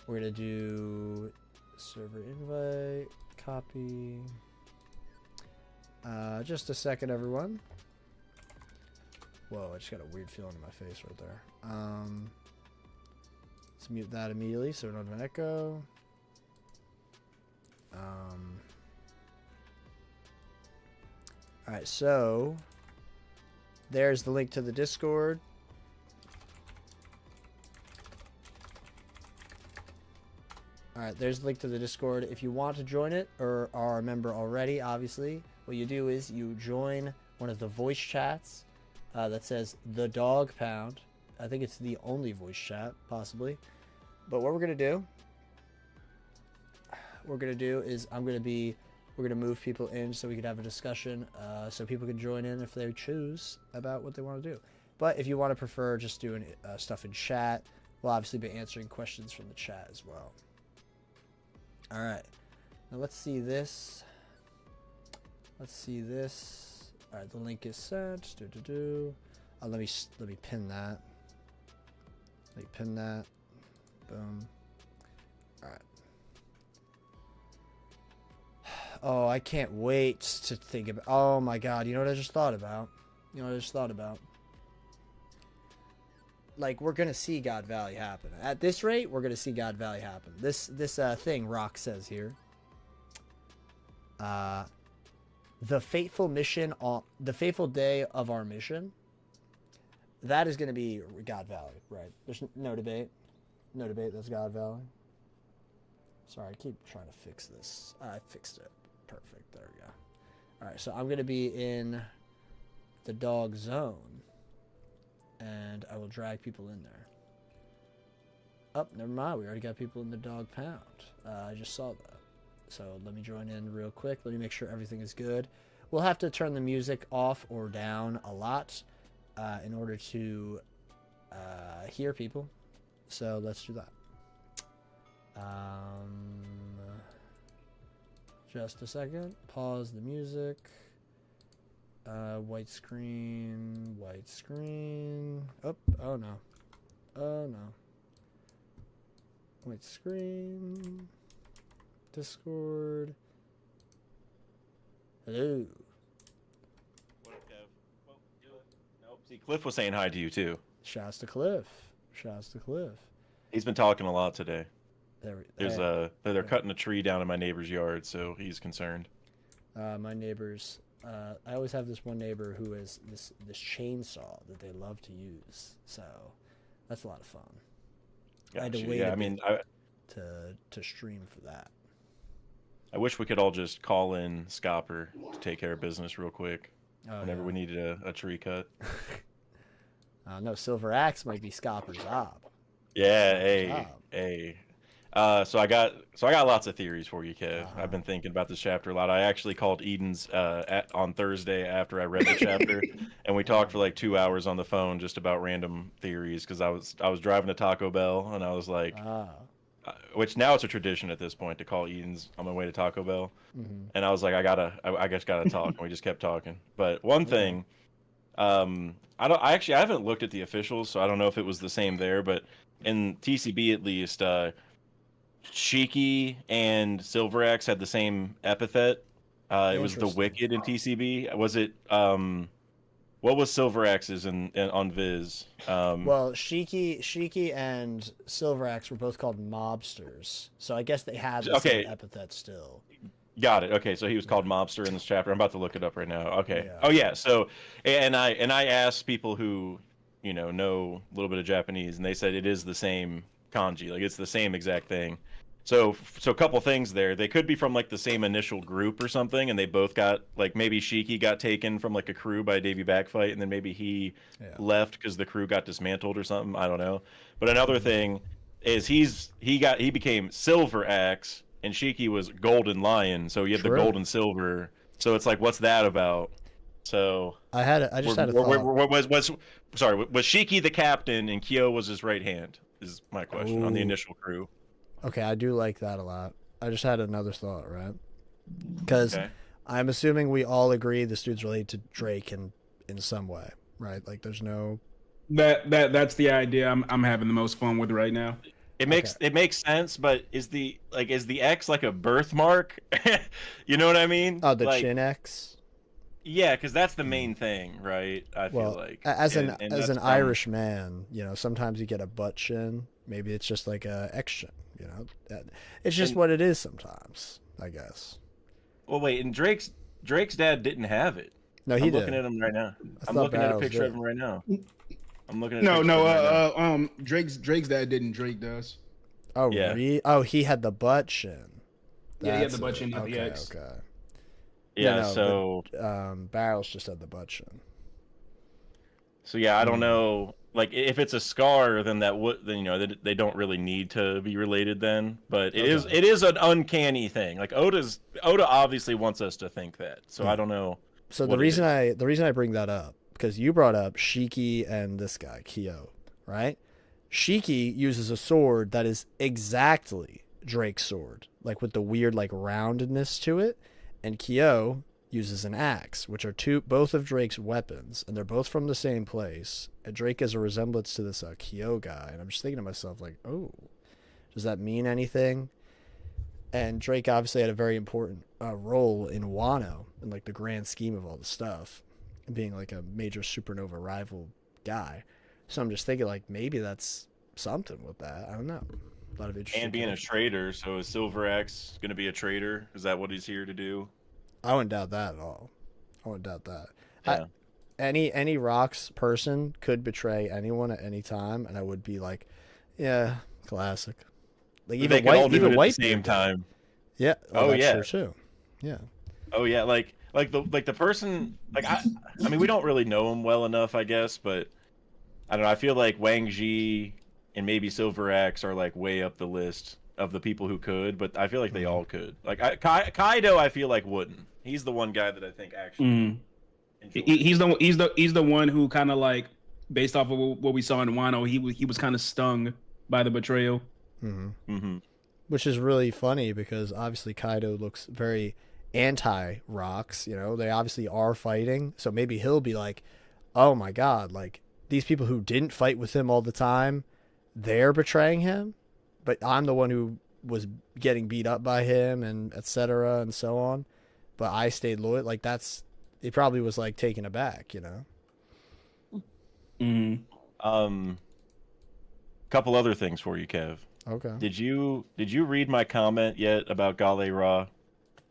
[SPEAKER 1] We're going to do server invite, copy. Just a second, everyone. Whoa, I just got a weird feeling in my face right there. Let's mute that immediately so we don't have an echo. Alright, so there's the link to the Discord. Alright, there's the link to the Discord. If you want to join it, or are a member already, obviously, what you do is you join one of the voice chats that says The Dog Pound. I think it's the only voice chat, possibly. But what we're going to do is we're going to move people in so we can have a discussion, so people can join in if they choose about what they want to do. But if you want to prefer just doing stuff in chat, we'll obviously be answering questions from the chat as well. All right, now let's see this. All right, the link is sent. Let me pin that. Boom. All right. Oh, I can't wait to think about. Oh my god, you know what I just thought about? Like, we're gonna see God Valley happen. At this rate, we're gonna see God Valley happen. This thing Rock says here. The fateful mission on the fateful day of our mission. That is going to be God Valley, right? There's no debate. No debate. That's God Valley. Sorry, I keep trying to fix this. I fixed it. Perfect. There we go. All right, so I'm going to be in the dog zone, and I will drag people in there. Oh, never mind. We already got people in the dog pound. I just saw that. So let me join in real quick. Let me make sure everything is good. We'll have to turn the music off or down a lot in order to hear people. So let's do that. Just a second. Pause the music. White screen. White screen. Oh no. Oh no. White screen. Discord. Hello.
[SPEAKER 2] What up, Kev? Well, nope. See, Cliff was saying hi to you too.
[SPEAKER 1] Shouts to Cliff. Shouts to Cliff.
[SPEAKER 2] He's been talking a lot today. They're
[SPEAKER 1] Hey.
[SPEAKER 2] cutting a tree down in my neighbor's yard, so he's concerned.
[SPEAKER 1] My neighbors. I always have this one neighbor who has this chainsaw that they love to use. So that's a lot of fun. I had to wait to stream for that.
[SPEAKER 2] I wish we could all just call in Scopper to take care of business real quick whenever we needed a tree cut.
[SPEAKER 1] No, Silver Axe might be Scopper's job.
[SPEAKER 2] Yeah, hey. So I got lots of theories for you, Kev. I've been thinking about this chapter a lot. I actually called Eden's on Thursday after I read the chapter, and we talked for like 2 hours on the phone just about random theories because I was driving to Taco Bell and I was like, which now it's a tradition at this point to call Eden's on my way to Taco Bell, and I was like, I just gotta talk, and we just kept talking. But one thing, I haven't looked at the officials, so I don't know if it was the same there, but in TCB at least, Shiki and Silverax had the same epithet. It was the Wicked in TCB. Was it what was Silverax's on Viz?
[SPEAKER 1] Well, Shiki and Silverax were both called mobsters, so I guess they had the same epithet still.
[SPEAKER 2] Got it. Okay, so he was called Mobster in this chapter. I'm about to look it up right now. Okay. Yeah. Oh yeah. So, and I asked people who know a little bit of Japanese, and they said it is the same kanji, like it's the same exact thing. So a couple things there. They could be from like the same initial group or something, and they both got like maybe Shiki got taken from like a crew by Davy Backfight, and then maybe he left because the crew got dismantled or something. I don't know. But another thing is he became Silver Axe, and Shiki was Golden Lion. So you have the gold and silver. So it's like, what's that about? So
[SPEAKER 1] I just had a thought.
[SPEAKER 2] Was Shiki the captain and Kyo was his right hand? Is my question on the initial crew.
[SPEAKER 1] Okay, I do like that a lot. I just had another thought, right? Because I'm assuming we all agree this dude's related to Drake in some way, right? Like, there's no
[SPEAKER 3] that's the idea I'm having the most fun with right now.
[SPEAKER 2] It makes sense, but is the X like a birthmark? You know what I mean?
[SPEAKER 1] Oh, the chin X.
[SPEAKER 2] Yeah, because that's the main thing, right? I feel like
[SPEAKER 1] as an Irish man, sometimes you get a butt chin. Maybe it's just like a X chin. It's just what it is sometimes, I guess.
[SPEAKER 2] Well, wait, and Drake's dad didn't have it.
[SPEAKER 1] No, he
[SPEAKER 2] I'm
[SPEAKER 1] did.
[SPEAKER 2] looking at him right now. I'm looking at a picture of him right now. I'm looking at
[SPEAKER 3] Drake's dad didn't. Drake does.
[SPEAKER 1] Oh, yeah. Really? Oh, he had the butt chin.
[SPEAKER 3] He had the butt chin, not the X.
[SPEAKER 1] Okay.
[SPEAKER 2] Yeah, so
[SPEAKER 1] Barrels just had the butt chin.
[SPEAKER 2] So yeah, I don't know. Like, if it's a scar, then they don't really need to be related then. But it is an uncanny thing. Like Oda obviously wants us to think that. So I don't know.
[SPEAKER 1] So the reason I bring that up, because you brought up Shiki and this guy Kyo, right? Shiki uses a sword that is exactly Drake's sword, like with the weird like roundedness to it, and Kyo uses an axe, which are both of Drake's weapons, and they're both from the same place. And Drake has a resemblance to this Kyo guy, and I'm just thinking to myself, like, oh, does that mean anything? And Drake obviously had a very important role in Wano, in like the grand scheme of all the stuff, being like a major supernova rival guy. So I'm just thinking, like, maybe that's something with that. I don't know. A lot of interesting.
[SPEAKER 2] And being a trader, so is Silver Axe going to be a trader? Is that what he's here to do?
[SPEAKER 1] I wouldn't doubt that at all. I wouldn't doubt that.
[SPEAKER 2] Yeah.
[SPEAKER 1] Any Rocks person could betray anyone at any time, and I would be like, yeah, classic. Like
[SPEAKER 2] They could all do it at the same
[SPEAKER 1] Whitebeard did.
[SPEAKER 2] time.
[SPEAKER 1] Yeah.
[SPEAKER 2] Oh,
[SPEAKER 1] that's
[SPEAKER 2] yeah.
[SPEAKER 1] true too. Yeah.
[SPEAKER 2] Oh yeah, like the person, like I mean we don't really know him well enough, I guess, but I don't know. I feel like Wang Ji and maybe Silver Axe are like way up the list of the people who could, but I feel like they all could. Like Kaido, I feel like wouldn't. He's the one guy that I think actually.
[SPEAKER 3] He's the one who kind of like, based off of what we saw in Wano, he was kind of stung by the betrayal.
[SPEAKER 1] Which is really funny because obviously Kaido looks very anti-Rocks, you know, they obviously are fighting, so maybe he'll be like, oh my god, like these people who didn't fight with him all the time, they're betraying him, but I'm the one who was getting beat up by him and etc. and so on, but I stayed loyal. Like that's, he probably was like taken aback, you know.
[SPEAKER 2] Couple other things for you, Kev.
[SPEAKER 1] Okay.
[SPEAKER 2] Did you read my comment yet about Gale Ra?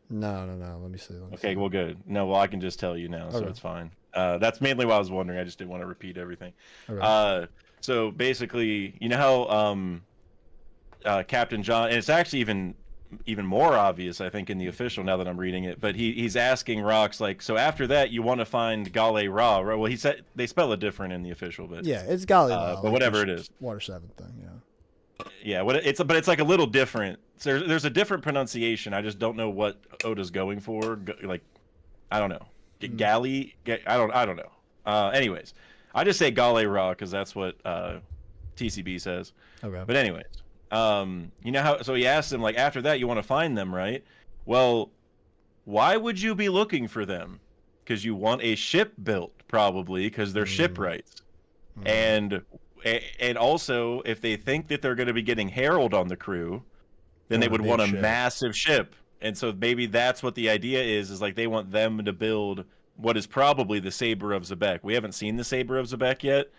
[SPEAKER 1] No. Let me see.
[SPEAKER 2] Okay, well, good. No, well, I can just tell you now, so it's fine. That's mainly why I was wondering. I just didn't want to repeat everything. Okay. So basically, you know how Captain John, and it's actually even more obvious, I think, in the official now that I'm reading it. But he's asking Rocks like, so after that, you want to find Gale Ra? Right? Well, he said they spell it different in the official, but
[SPEAKER 1] yeah, it's Gale Ra.
[SPEAKER 2] But whatever it is,
[SPEAKER 1] Water 7 thing. Yeah.
[SPEAKER 2] Yeah, but it's like a little different. So there's a different pronunciation. I just don't know what Oda's going for. Like, I don't know. Galley. I don't know. Anyways, I just say Gale Ra because that's what TCB says.
[SPEAKER 1] Okay.
[SPEAKER 2] But anyways, you know how? So he asked him like, after that, you want to find them, right? Well, why would you be looking for them? Because you want a ship built, probably, because they're shipwrights, and also, if they think that they're going to be getting Herald on the crew, then they would want a massive ship. And so maybe that's what the idea is like they want them to build what is probably the Saber of Zebek. We haven't seen the Saber of Zebek yet,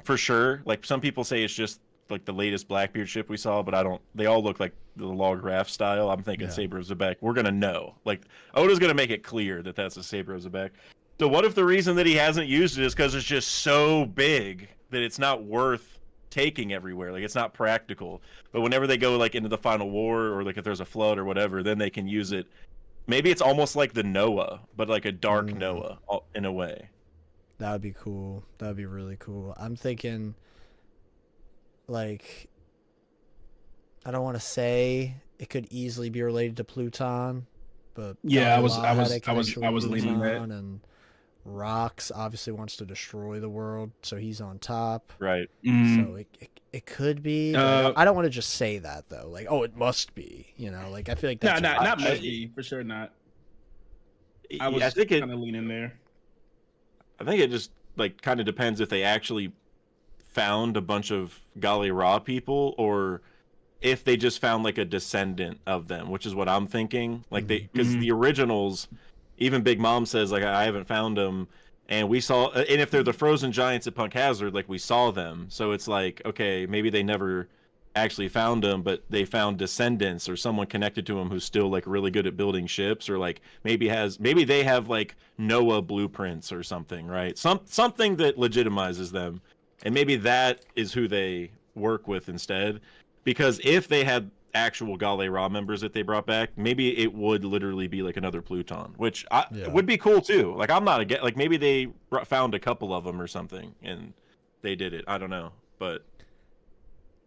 [SPEAKER 2] for sure. Like some people say it's just like the latest Blackbeard ship we saw, but I don't. They all look like the log raft style. I'm thinking Saber of Zebek. We're going to know. Like Oda's going to make it clear that that's the Saber of Zebek. So what if the reason that he hasn't used it is because it's just so big that it's not worth taking everywhere? Like it's not practical. But whenever they go like into the final war, or like if there's a flood or whatever, then they can use it. Maybe it's almost like the Noah, but like a dark Noah in a way.
[SPEAKER 1] That would be cool. That would be really cool. I'm thinking, like, I don't want to say it could easily be related to Pluton, but
[SPEAKER 3] yeah, I was leaning that.
[SPEAKER 1] And Rocks obviously wants to destroy the world, so he's on top.
[SPEAKER 2] Right.
[SPEAKER 1] So it could be. I don't want to just say that though. Like, oh, it must be. You know, like I feel like that's
[SPEAKER 3] not must be for sure. Not. I think kind of leaning there.
[SPEAKER 2] I think it just like kind of depends if they actually found a bunch of Gale Ra people, or if they just found like a descendant of them, which is what I'm thinking. Like because the originals. Even Big Mom says, like, I haven't found them. And we saw, and if they're the frozen giants at Punk Hazard, like, we saw them. So it's like, okay, maybe they never actually found them, but they found descendants or someone connected to them who's still, like, really good at building ships, or, like, maybe they have, like, Noah blueprints or something, right? Something that legitimizes them. And maybe that is who they work with instead. Because if they had actual Gale Ra members that they brought back, maybe it would literally be like another Pluton, which would be cool too. Like I'm not like maybe they found a couple of them or something and they did it. I don't know, but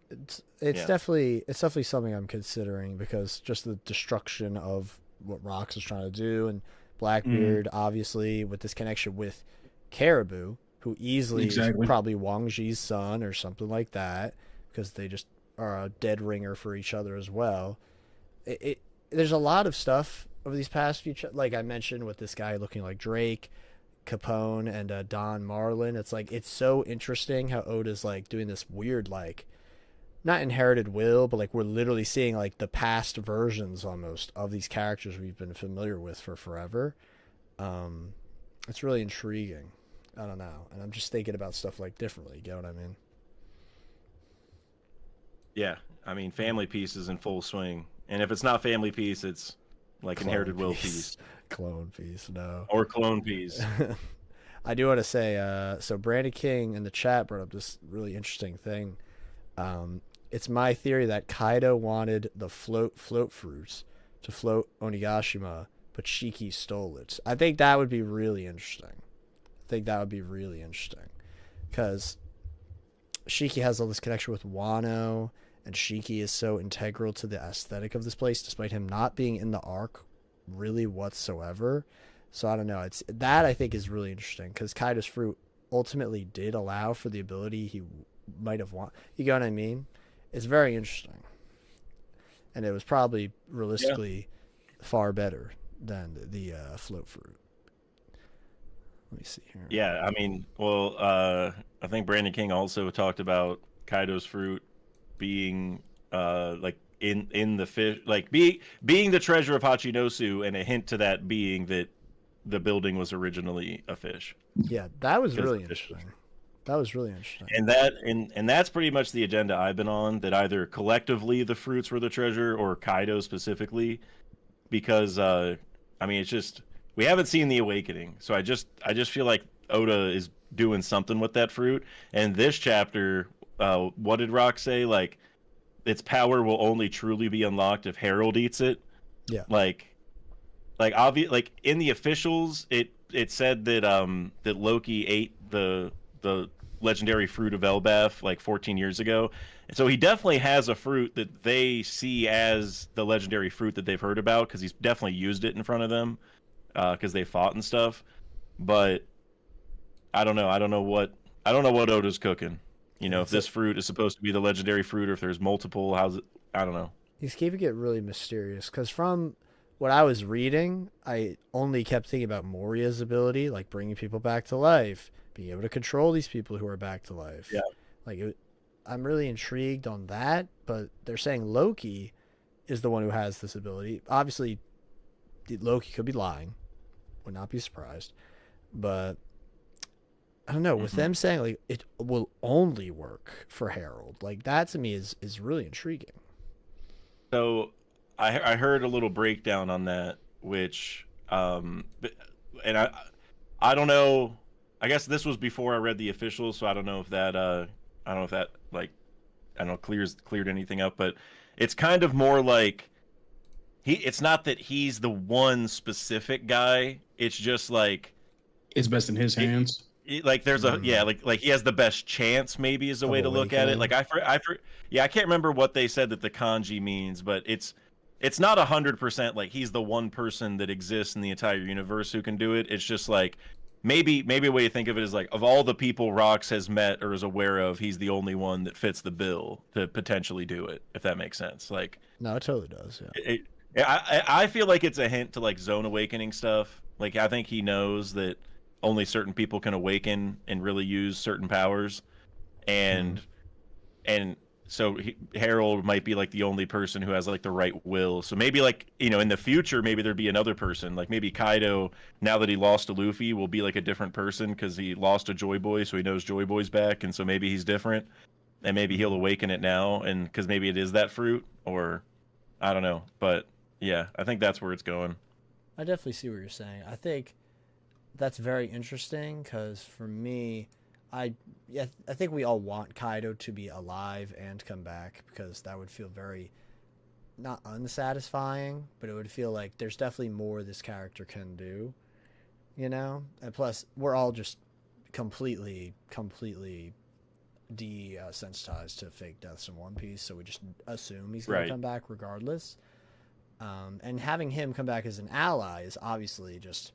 [SPEAKER 1] it's definitely something I'm considering, because just the destruction of what Rocks is trying to do, and Blackbeard obviously with this connection with Caribou, who easily is probably Wang Ji's son or something like that, because they just are a dead ringer for each other as well. There's a lot of stuff over these past few, like I mentioned, with this guy looking like Drake, Capone, and Don Marlin. It's like, it's so interesting how Oda's like doing this weird, like, not inherited will, but like we're literally seeing like the past versions almost of these characters we've been familiar with for forever. It's really intriguing. I don't know, and I'm just thinking about stuff like differently. You know what I mean?
[SPEAKER 2] Yeah, I mean, Family Piece is in full swing, and if it's not Family Piece, it's like
[SPEAKER 1] Clone
[SPEAKER 2] inherited will
[SPEAKER 1] piece.
[SPEAKER 2] piece.
[SPEAKER 1] Clone piece, no.
[SPEAKER 2] Or clone piece.
[SPEAKER 1] I do want to say, so Brandon King in the chat brought up this really interesting thing. It's my theory that Kaido wanted the float fruits to float Onigashima, but Shiki stole it. I think that would be really interesting. Because Shiki has all this connection with Wano, and Shiki is so integral to the aesthetic of this place, despite him not being in the arc really whatsoever. So I don't know. It's that I think is really interesting because Kaido's fruit ultimately did allow for the ability he might have wanted. You get what I mean? It's very interesting, and it was probably realistically far better than the float fruit. Let me see here.
[SPEAKER 2] Yeah, I mean, well, I think Brandon King also talked about Kaido's fruit being like in the fish, like being the treasure of Hachinosu, and a hint to that being that the building was originally a fish.
[SPEAKER 1] Yeah, that was really interesting.
[SPEAKER 2] And that's pretty much the agenda I've been on, that either collectively the fruits were the treasure or Kaido specifically, because I mean, it's just we haven't seen the awakening. So I just feel like Oda is doing something with that fruit. And this chapter, what did Rock say? Like, its power will only truly be unlocked if Herald eats it.
[SPEAKER 1] Yeah.
[SPEAKER 2] Like in the officials, it said that that Loki ate the legendary fruit of Elbaf like 14 years ago. And so he definitely has a fruit that they see as the legendary fruit that they've heard about, because he's definitely used it in front of them, because they fought and stuff. But I don't know what Oda's cooking. You know, if this fruit is supposed to be the legendary fruit, or if there's multiple, how's it? I don't know.
[SPEAKER 1] He's keeping it really mysterious, because from what I was reading, I only kept thinking about Moria's ability, like bringing people back to life, being able to control these people who are back to life.
[SPEAKER 2] Yeah.
[SPEAKER 1] Like, I'm really intrigued on that, but they're saying Loki is the one who has this ability. Obviously, Loki could be lying. Would not be surprised. But I don't know. With them saying like it will only work for Herald, like that to me is really intriguing.
[SPEAKER 2] So I heard a little breakdown on that, which and I don't know. I guess this was before I read the officials, so I don't know if that like cleared anything up, but it's kind of more like it's not that he's the one specific guy. It's just like
[SPEAKER 3] it's best in his hands.
[SPEAKER 2] Like there's a like he has the best chance, maybe, is a way to look at it. Like I can't remember what they said that the kanji means, but it's not 100% like he's the one person that exists in the entire universe who can do it. It's just like maybe a way to think of it is like, of all the people Rox has met or is aware of, he's the only one that fits the bill to potentially do it, if that makes sense. Like,
[SPEAKER 1] no, it totally does.
[SPEAKER 2] I feel like it's a hint to like Zone Awakening stuff. Like, I think he knows that only certain people can awaken and really use certain powers, and so Harold might be like the only person who has like the right will. So maybe, like, you know, in the future, maybe there'd be another person. Like maybe Kaido, now that he lost to Luffy, will be like a different person because he lost to Joy Boy, so he knows Joy Boy's back, and so maybe he's different, and maybe he'll awaken it now, and because maybe it is that fruit, or I don't know. But yeah, I think that's where it's going.
[SPEAKER 1] I definitely see what you're saying. I think that's very interesting because for me, I think we all want Kaido to be alive and come back, because that would feel very, not unsatisfying, but it would feel like there's definitely more this character can do, you know? And plus, we're all just completely desensitized to fake deaths in One Piece, so we just assume he's going to come back regardless. And having him come back as an ally is obviously just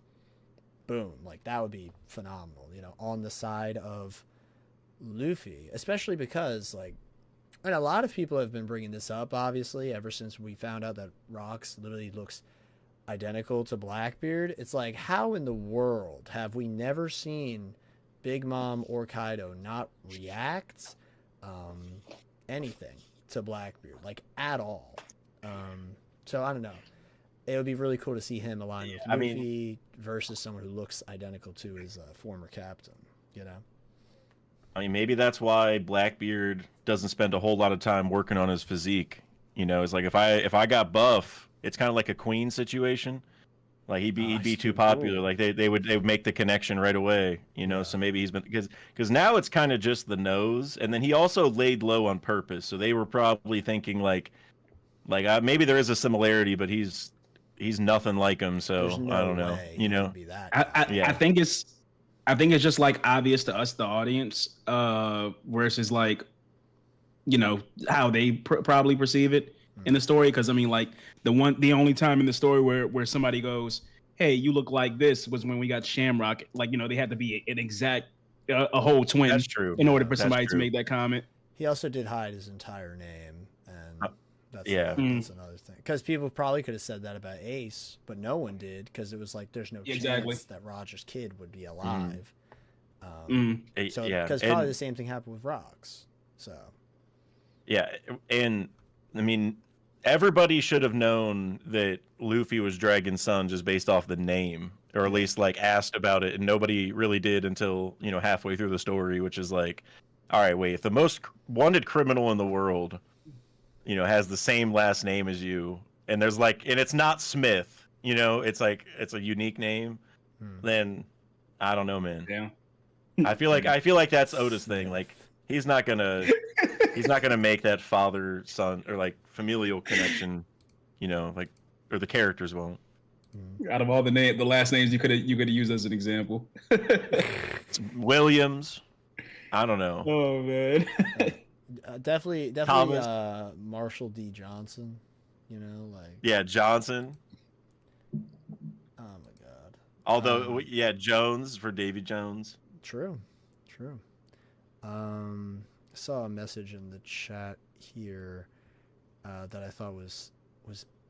[SPEAKER 1] boom, like that would be phenomenal, you know, on the side of Luffy, especially because, like, and a lot of people have been bringing this up, obviously, ever since we found out that Rox literally looks identical to Blackbeard. It's like, how in the world have we never seen Big Mom or Kaido not react anything to Blackbeard, like, at all? So I don't know. It would be really cool to see him align with Luffy versus someone who looks identical to his former captain, you know?
[SPEAKER 2] I mean, maybe that's why Blackbeard doesn't spend a whole lot of time working on his physique. You know, it's like, if I got buff, it's kind of like a Queen situation. Like he'd be too
[SPEAKER 1] Cool.
[SPEAKER 2] popular. Like they would make the connection right away, you know.
[SPEAKER 1] Yeah.
[SPEAKER 2] So maybe he's been because now it's kind of just the nose, and then he also laid low on purpose. So they were probably thinking like maybe there is a similarity, but he's nothing like him. So
[SPEAKER 1] There's no
[SPEAKER 2] I don't know,
[SPEAKER 1] way
[SPEAKER 2] you know.
[SPEAKER 1] be that guy.
[SPEAKER 3] I think it's just like obvious to us, the audience, versus like, you know, how they probably perceive it in the story. Because I mean, like the only time in the story where somebody goes, "Hey, you look like this," was when we got Shamrock. Like, you know, they had to be an exact a whole twin.
[SPEAKER 2] That's true.
[SPEAKER 3] In order for
[SPEAKER 2] That's
[SPEAKER 3] somebody
[SPEAKER 2] true.
[SPEAKER 3] to make that comment.
[SPEAKER 1] He also did hide his entire name, and that's
[SPEAKER 2] yeah.
[SPEAKER 1] that's another thing. Because people probably could have said that about Ace, but no one did, because it was like there's no chance that Roger's kid would be alive. So because probably the same thing happened with Rox. So
[SPEAKER 2] yeah, and I mean, everybody should have known that Luffy was Dragon's son just based off the name, or at least like asked about it, and nobody really did until, you know, halfway through the story, which is like, all right, wait, if the most wanted criminal in the world, you know, has the same last name as you, and there's like, and it's not Smith, you know, it's like it's a unique name, then I don't know, man.
[SPEAKER 3] Yeah.
[SPEAKER 2] I feel like that's Oda's thing. Like he's not gonna make that father son or like familial connection, you know, like, or the characters won't.
[SPEAKER 3] Out of all the last names you could have used as an example.
[SPEAKER 2] Williams, I don't know.
[SPEAKER 3] Oh man.
[SPEAKER 1] definitely Marshall D. Johnson, you know, like,
[SPEAKER 2] Yeah, Johnson.
[SPEAKER 1] oh my god.
[SPEAKER 2] Although yeah, Jones for Davy Jones.
[SPEAKER 1] True. I saw a message in the chat here that I thought was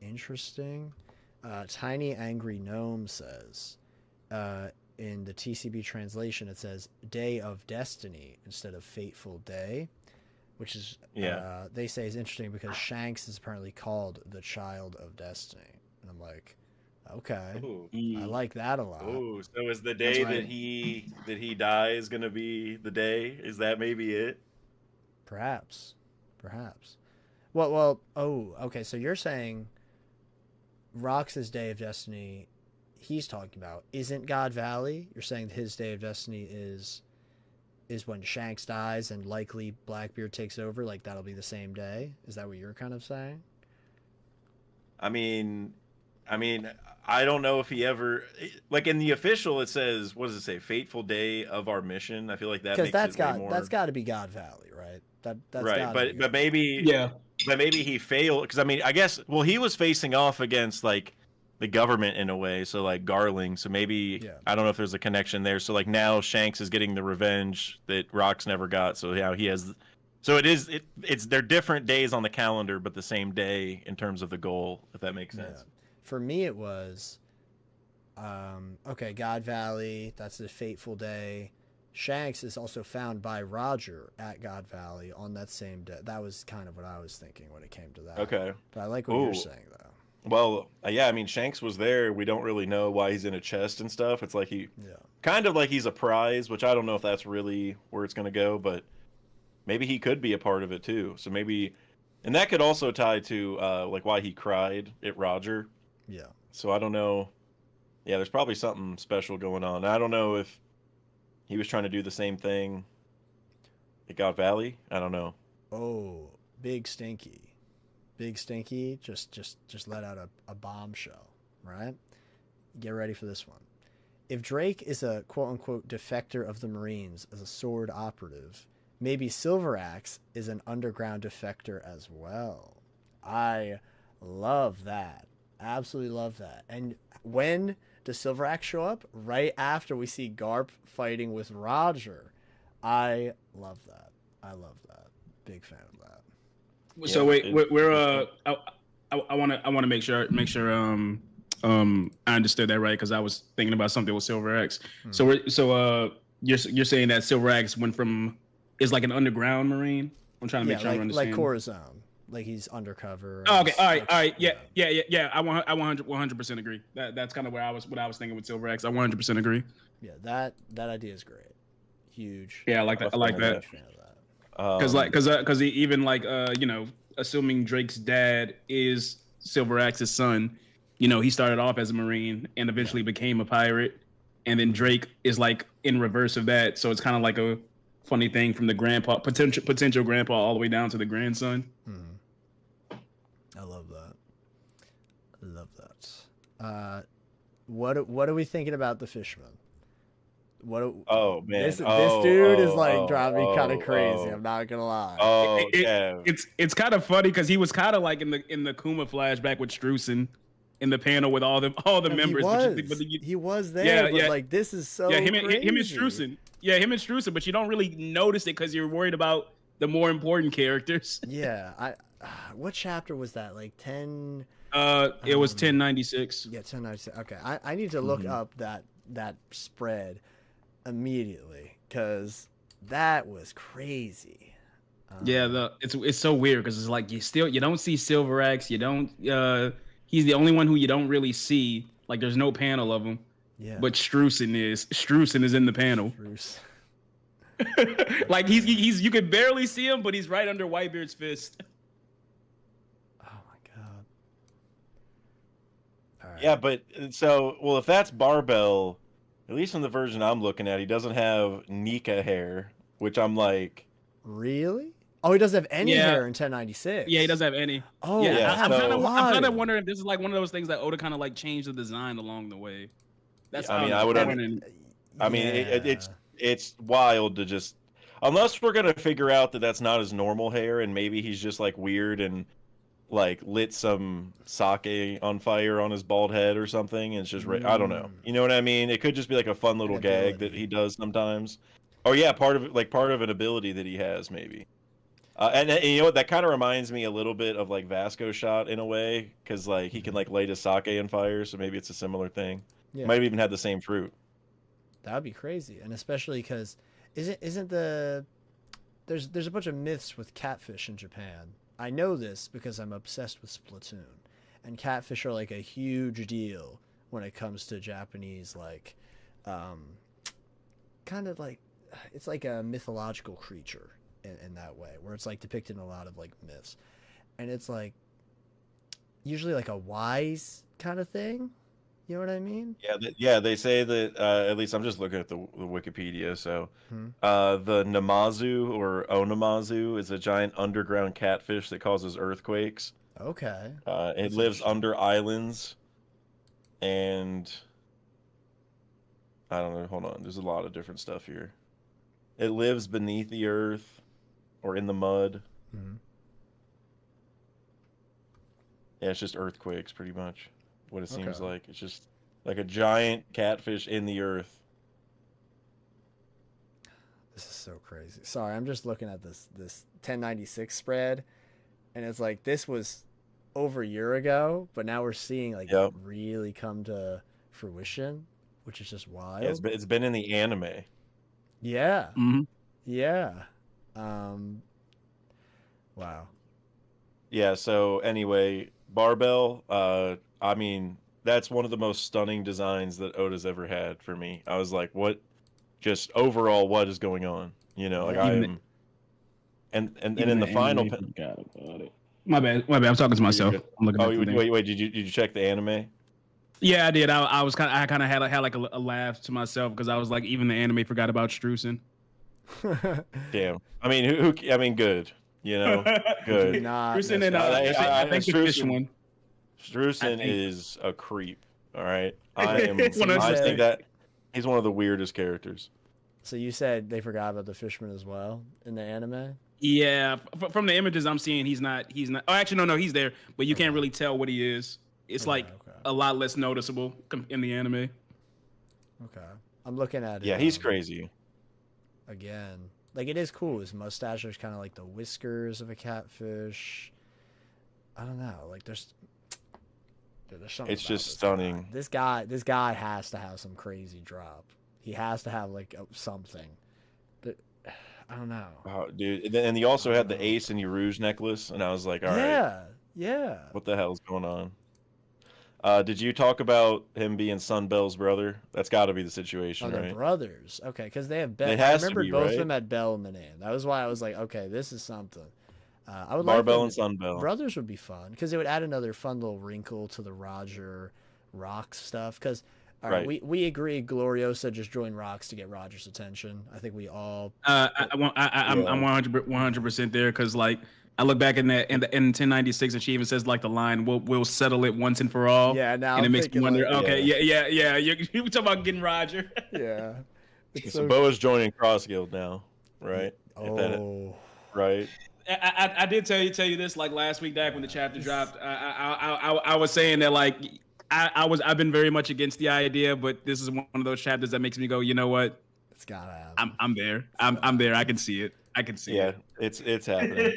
[SPEAKER 1] interesting. Tiny Angry Gnome says, in the TCB translation, it says "Day of Destiny" instead of "Fateful Day," which is they say is interesting because Shanks is apparently called the Child of Destiny, and I'm like, okay, I like that a lot.
[SPEAKER 2] Oh, so is the day that he dies gonna be the day? Is that maybe it?
[SPEAKER 1] Perhaps. Well. Oh, okay. So you're saying Rox's Day of Destiny, he's talking about, isn't God Valley? You're saying his Day of Destiny is when Shanks dies and likely Blackbeard takes over. Like that'll be the same day. Is that what you're kind of saying?
[SPEAKER 2] I mean, I don't know if he ever, like in the official it says, what does it say? Fateful day of our mission. I feel like that makes
[SPEAKER 1] that's
[SPEAKER 2] it way more.
[SPEAKER 1] That's got to be God Valley, right? That's
[SPEAKER 2] right, but maybe But maybe he failed because I mean, I guess he was facing off against like the government in a way, so like Garling. So maybe I don't know if there's a connection there. So like now Shanks is getting the revenge that Rox never got. So yeah, he has. So it's they're different days on the calendar, but the same day in terms of the goal. If that makes sense.
[SPEAKER 1] For me, it was okay. God Valley. That's the fateful day. Shanks is also found by Roger at God Valley on that same day. That was kind of what I was thinking when it came to that.
[SPEAKER 2] Okay.
[SPEAKER 1] But I like what you're saying, though.
[SPEAKER 2] Well, yeah, I mean, Shanks was there. We don't really know why he's in a chest and stuff. It's like kind of like he's a prize, which I don't know if that's really where it's going to go, but maybe he could be a part of it too. So maybe, and that could also tie to like why he cried at Roger.
[SPEAKER 1] Yeah.
[SPEAKER 2] So I don't know. Yeah, there's probably something special going on. I don't know if he was trying to do the same thing at God Valley. I don't know.
[SPEAKER 1] Oh, Big Stinky just let out a bombshell, right? Get ready for this one. If Drake is a quote-unquote defector of the Marines as a sword operative, maybe Silver Axe is an underground defector as well. I love that. Absolutely love that. And when does Silver Axe show up? Right after we see Garp fighting with Roger. I love that. Big fan of that.
[SPEAKER 3] So wait, we're I want to make sure I understood that right, because I was thinking about something with Silver Axe. So you're saying that Silver Axe is like an underground Marine? I'm trying to make sure I understand.
[SPEAKER 1] Like Corazon, like he's undercover.
[SPEAKER 3] Oh, okay, all right, yeah. I 100% agree. That's kind of what I was thinking with Silver Axe. I 100% agree.
[SPEAKER 1] Yeah, that idea is great. Huge.
[SPEAKER 3] Yeah, I like that. I like that. Because even like assuming Drake's dad is Silver Axe's son. You know, he started off as a Marine and eventually became a pirate. And then Drake is like in reverse of that. So it's kind of like a funny thing from the grandpa, potential grandpa, all the way down to the grandson.
[SPEAKER 1] I love that. I love that. What are we thinking about the Fishman?
[SPEAKER 2] Oh man,
[SPEAKER 1] this dude is like driving me kind of crazy. I'm not gonna lie.
[SPEAKER 3] It's kind of funny because he was kind of like in the Kuma flashback with Streusen in the panel with all the members.
[SPEAKER 1] He was there. But like this is so
[SPEAKER 3] him
[SPEAKER 1] crazy.
[SPEAKER 3] and Streusen. Yeah, him and Streusen, but you don't really notice it because you're worried about the more important characters.
[SPEAKER 1] Yeah, what chapter was that? Like 10.
[SPEAKER 3] It was 1096.
[SPEAKER 1] Yeah, 1096. Okay, I need to look up that spread immediately because that was crazy.
[SPEAKER 3] It's so weird because it's like you don't see Silver Axe. You don't. He's the only one who you don't really see. Like there's no panel of him.
[SPEAKER 1] Yeah.
[SPEAKER 3] But Streusen is in the panel. Like he's you can barely see him, but he's right under Whitebeard's fist.
[SPEAKER 1] Oh my god. All right.
[SPEAKER 2] Yeah, but if that's Barbell, at least in the version I'm looking at, he doesn't have Nika hair, which I'm like,
[SPEAKER 1] really? Oh, he doesn't have any hair in 1096.
[SPEAKER 3] Yeah, he doesn't have any.
[SPEAKER 1] Oh,
[SPEAKER 3] yeah. I'm kind of wondering if this is like one of those things that Oda kind of like changed the design along the way. That's
[SPEAKER 2] it's wild to just, unless we're gonna figure out that that's not his normal hair and maybe he's just like weird and like lit some sake on fire on his bald head or something and it's just I don't know, you know what I mean? It could just be like a fun little gag that he does sometimes. Oh yeah, part of an ability that he has maybe. And you know what, that kind of reminds me a little bit of like Vasco Shot in a way, because like he can like light his sake on fire, so maybe it's a similar thing. Might have even had the same fruit.
[SPEAKER 1] That would be crazy, and especially because isn't there's a bunch of myths with catfish in Japan. I know this because I'm obsessed with Splatoon, and catfish are like a huge deal when it comes to Japanese like, kind of like it's like a mythological creature in that way, where it's like depicted in a lot of like myths, and it's like usually like a wise kind of thing. You know what I mean?
[SPEAKER 2] Yeah, they say that, at least I'm just looking at the Wikipedia, so the Namazu or Onamazu is a giant underground catfish that causes earthquakes.
[SPEAKER 1] Okay.
[SPEAKER 2] It lives under islands, and I don't know, hold on, there's a lot of different stuff here. It lives beneath the earth or in the mud. Yeah, it's just earthquakes pretty much. What it seems like. It's just like a giant catfish in the earth.
[SPEAKER 1] This is so crazy. Sorry, I'm just looking at this 1096 spread, and it's like this was over a year ago, but now we're seeing like it really come to fruition, which is just wild.
[SPEAKER 2] Yeah, it's been in the anime.
[SPEAKER 1] Yeah. Yeah. Wow.
[SPEAKER 2] Yeah, so anyway, Barbell, I mean, that's one of the most stunning designs that Oda's ever had for me. I was like, what, just overall, what is going on? You know, like I am, and in the final.
[SPEAKER 3] My bad. I'm talking to myself. I'm looking
[SPEAKER 2] wait, did you check the anime?
[SPEAKER 3] Yeah, I did. I kind of had like a laugh to myself because I was like, even the anime forgot about Streusen.
[SPEAKER 2] Damn. I mean, I mean, good. You know, good.
[SPEAKER 3] Streusen and I think the fish one.
[SPEAKER 2] Streusen is a creep. All right, I think that he's one of the weirdest characters.
[SPEAKER 1] So you said they forgot about the Fishman as well in the anime?
[SPEAKER 3] Yeah, from the images I'm seeing, he's not. Oh, actually, no, he's there, but you can't really tell what he is. It's a lot less noticeable in the anime.
[SPEAKER 1] Okay, I'm looking at it.
[SPEAKER 2] Yeah, he's crazy.
[SPEAKER 1] Again, like it is cool. His mustache is kind of like the whiskers of a catfish. I don't know. Like there's something.
[SPEAKER 2] It's just stunning.
[SPEAKER 1] This guy has to have some crazy drop. He has to have like something. I don't know.
[SPEAKER 2] Oh, dude. And he also had the Ace and Rouge necklace, and I was like, all right.
[SPEAKER 1] Yeah.
[SPEAKER 2] What the hell's going on? Did you talk about him being Sunbell's brother? That's got to be the situation, right?
[SPEAKER 1] They're brothers. Okay, because they have Bell.
[SPEAKER 2] It
[SPEAKER 1] I
[SPEAKER 2] has
[SPEAKER 1] remember
[SPEAKER 2] to be,
[SPEAKER 1] both
[SPEAKER 2] right?
[SPEAKER 1] of them had Bell in the name. That was why I was like, okay, this is something. I would like
[SPEAKER 2] Barbell and Sunbell.
[SPEAKER 1] Brothers would be fun because it would add another fun little wrinkle to the Roger Rock stuff. Because
[SPEAKER 2] Right.
[SPEAKER 1] we agree Gloriosa just joined Rocks to get Roger's attention. I think we all.
[SPEAKER 3] I'm 100% there because like I look back in 1096 and she even says like the line we'll settle it once and for all.
[SPEAKER 1] Yeah, now
[SPEAKER 3] and it
[SPEAKER 1] I'm
[SPEAKER 3] makes me wonder.
[SPEAKER 1] like,
[SPEAKER 3] okay, yeah. You talking about getting Roger?
[SPEAKER 1] Yeah.
[SPEAKER 2] So Boa's joining Cross Guild now, right?
[SPEAKER 1] Oh.
[SPEAKER 2] Right.
[SPEAKER 3] I did tell you this like last week, Dak, when the chapter dropped. I was saying that like I've been very much against the idea, but this is one of those chapters that makes me go, you know what?
[SPEAKER 1] It's gotta happen.
[SPEAKER 3] I'm there. I'm there. I can see it.
[SPEAKER 2] Yeah, it's happening.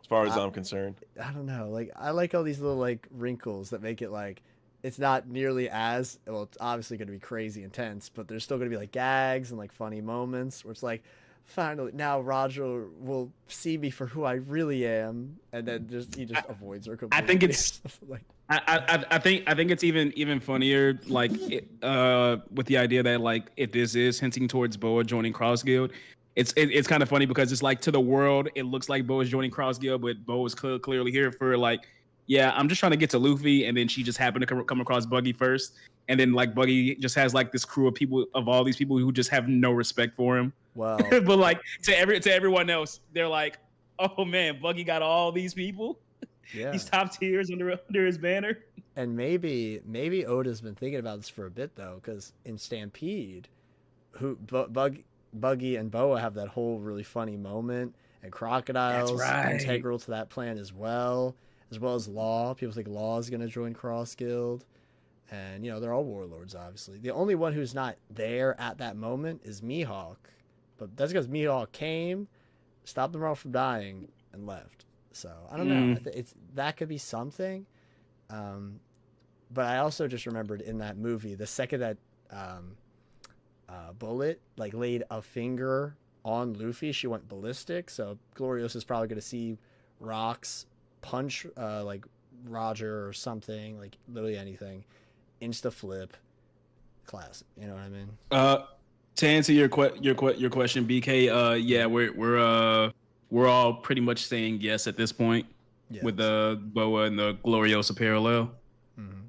[SPEAKER 2] As far as I'm concerned.
[SPEAKER 1] I don't know. Like I like all these little like wrinkles that make it like it's not nearly as well. It's obviously going to be crazy intense, but there's still going to be like gags and like funny moments where it's like, finally now Roger will see me for who I really am, and then he just avoids her completely.
[SPEAKER 3] I think it's
[SPEAKER 1] like
[SPEAKER 3] I think it's even funnier like with the idea that like if this is hinting towards Boa joining Cross Guild. It's kind of funny because it's like to the world it looks like Bo is joining Cross Guild, but Bo is clearly here for like, yeah, I'm just trying to get to Luffy, and then she just happened to come across Buggy first, and then like Buggy just has like this crew of people of all these people who just have no respect for him.
[SPEAKER 1] Wow.
[SPEAKER 3] But like to everyone else, they're like, oh man, Buggy got all these people.
[SPEAKER 1] Yeah.
[SPEAKER 3] These top tiers under his banner.
[SPEAKER 1] And maybe Oda's been thinking about this for a bit though, because in Stampede, Buggy and Boa have that whole really funny moment, and Crocodile's integral to that plan as well as Law. People think Law is going to join Cross Guild, and they're all warlords. Obviously, the only one who's not there at that moment is Mihawk, but that's because Mihawk came, stopped them all from dying, and left. So I don't know. That could be something. But I also just remembered in that movie, the second that Bullet like laid a finger on Luffy, she went ballistic. So Gloriosa is probably going to see Rocks punch like Roger or something, like literally anything, insta flip, classic. You know what I mean?
[SPEAKER 3] To answer your question, BK, yeah, we're all pretty much saying yes at this point, yes, with the Boa and the Gloriosa parallel.
[SPEAKER 1] Mm-hmm.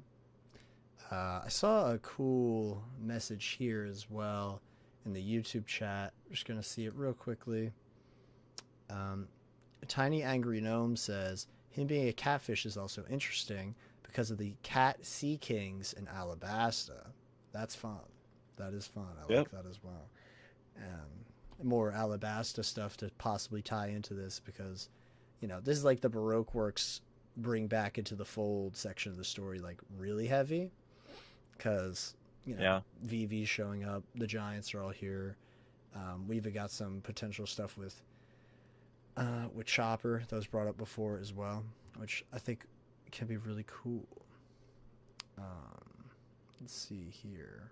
[SPEAKER 1] I saw a cool message here as well in the YouTube chat. I'm just going to see it real quickly. Tiny Angry Gnome says, him being a catfish is also interesting because of the cat sea kings in Alabasta. That's fun. That is fun. I like that as well. More Alabasta stuff to possibly tie into this because, this is like the Baroque works bring back into the fold section of the story, like really heavy. Because VV's showing up, the Giants are all here. We even got some potential stuff with Chopper that was brought up before as well, which I think can be really cool. Let's see here.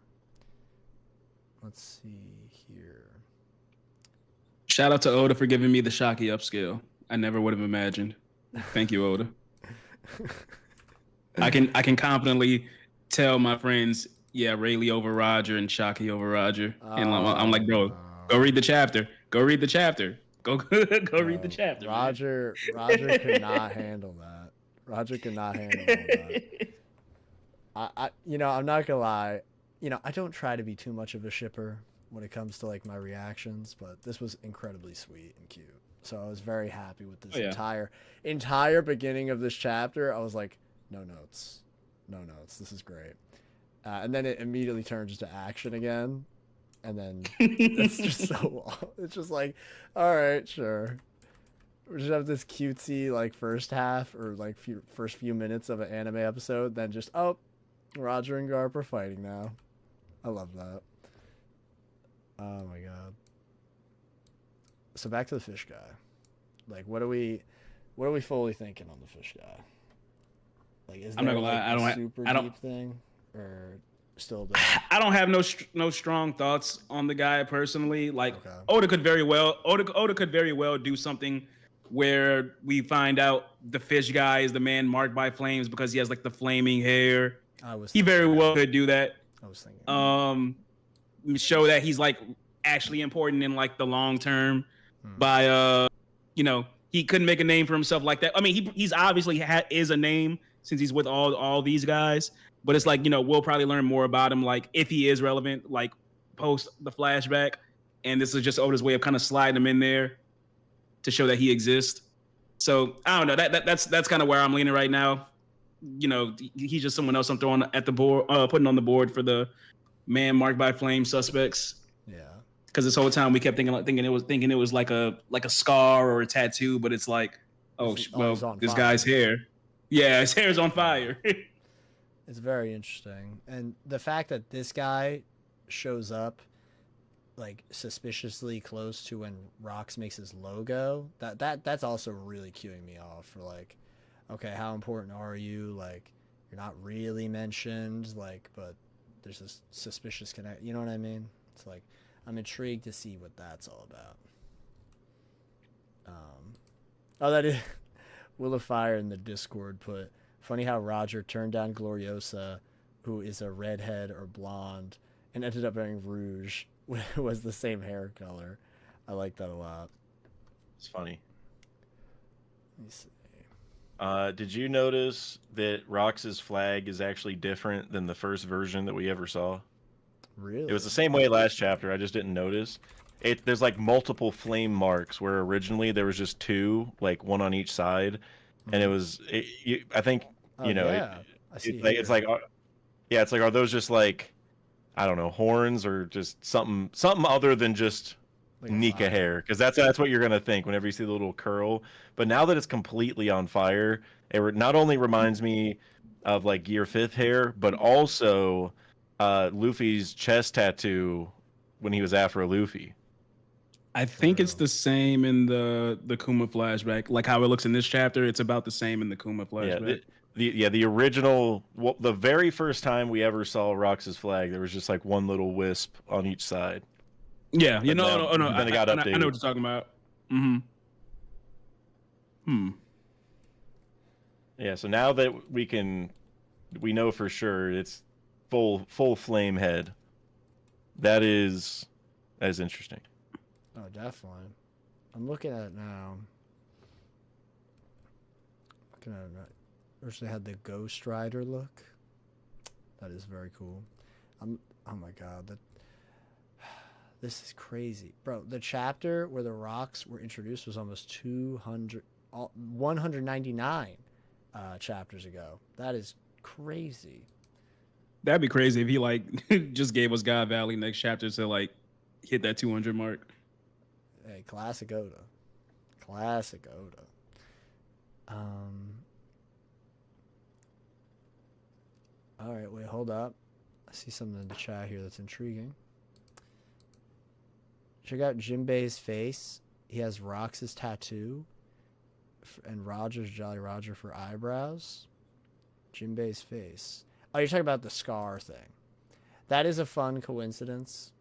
[SPEAKER 3] Shout out to Oda for giving me the Shocky upscale. I never would have imagined. Thank you, Oda. I can confidently tell my friends, yeah, Rayleigh over Roger and Shocky over Roger. And I'm like, bro, go read the chapter. Go read the chapter. Go read the chapter.
[SPEAKER 1] Roger could not handle that. Roger could not handle that. I'm not gonna lie. I don't try to be too much of a shipper when it comes to like my reactions, but this was incredibly sweet and cute. So I was very happy with this entire beginning of this chapter. I was like, no notes. This is great. And then it immediately turns into action again. And then it's just it's just like, all right, sure. We just have this cutesy like first half or like first few minutes of an anime episode. Then just, Roger and Garp are fighting now. I love that. Oh my god. So back to the fish guy. Like, what are we fully thinking on the fish guy? Like, is
[SPEAKER 3] I'm
[SPEAKER 1] there
[SPEAKER 3] not gonna
[SPEAKER 1] like
[SPEAKER 3] lie,
[SPEAKER 1] a super deep thing, or still?
[SPEAKER 3] I don't have no strong thoughts on the guy personally. Like, okay. Oda could very well do something where we find out the fish guy is the man marked by flames because he has like the flaming hair. He very well could do that.
[SPEAKER 1] I was thinking.
[SPEAKER 3] Show that he's like actually important in like the long term by he couldn't make a name for himself like that. I mean, he's obviously is a name since he's with all these guys. But it's like, we'll probably learn more about him, like if he is relevant, like post the flashback. And this is just Oda's way of kind of sliding him in there to show that he exists. So I don't know. That's kind of where I'm leaning right now. He's just someone else I'm throwing at the board, putting on the board for the man marked by flame suspects.
[SPEAKER 1] Yeah.
[SPEAKER 3] Because this whole time we kept thinking it was like a scar or a tattoo, but it's like, this guy's hair. Yeah, his hair's on fire.
[SPEAKER 1] It's very interesting, and the fact that this guy shows up like suspiciously close to when Rox makes his logo, that's also really cueing me off for like, okay, how important are you? Like, you're not really mentioned, like, but there's this suspicious connect. You know what I mean? It's like I'm intrigued to see what that's all about. That is Will of Fire in the Discord put. Funny how Roger turned down Gloriosa, who is a redhead or blonde, and ended up wearing rouge, was the same hair color. I like that a lot.
[SPEAKER 2] It's funny.
[SPEAKER 1] Let me see.
[SPEAKER 2] Did you notice that Rox's flag is actually different than the first version that we ever saw?
[SPEAKER 1] Really?
[SPEAKER 2] It was the same way last chapter. I just didn't notice. There's like multiple flame marks where originally there was just two, like one on each side, and it was. I think
[SPEAKER 1] yeah.
[SPEAKER 2] It's like, are those just like, I don't know, horns or just something other than just like Nika hair? Because that's what you're gonna think whenever you see the little curl. But now that it's completely on fire, it not only reminds me of like Gear 5th hair, but also Luffy's chest tattoo when he was Afro Luffy.
[SPEAKER 3] I think it's the same in the Kuma flashback. Like how it looks in this chapter, it's about the same in the Kuma flashback.
[SPEAKER 2] The original, the very first time we ever saw Rox's flag, there was just like one little wisp on each side.
[SPEAKER 3] Yeah,
[SPEAKER 2] no.
[SPEAKER 3] I know what you're talking about.
[SPEAKER 2] Yeah, so now that we know for sure it's full flame head. That is interesting.
[SPEAKER 1] Oh, definitely. I'm looking at it now. Originally had the Ghost Rider look. That is very cool. Oh my god, this is crazy, bro. The chapter where the rocks were introduced was almost 199 chapters ago. That is crazy.
[SPEAKER 3] That'd be crazy if he like just gave us God Valley next chapter to like hit that 200 mark.
[SPEAKER 1] Hey, classic Oda. Classic Oda. All right, wait, hold up. I see something in the chat here that's intriguing. Check out Jinbei's face. He has Rox's tattoo, and Roger's Jolly Roger for eyebrows. Jinbei's face. Oh, you're talking about the scar thing. That is a fun coincidence.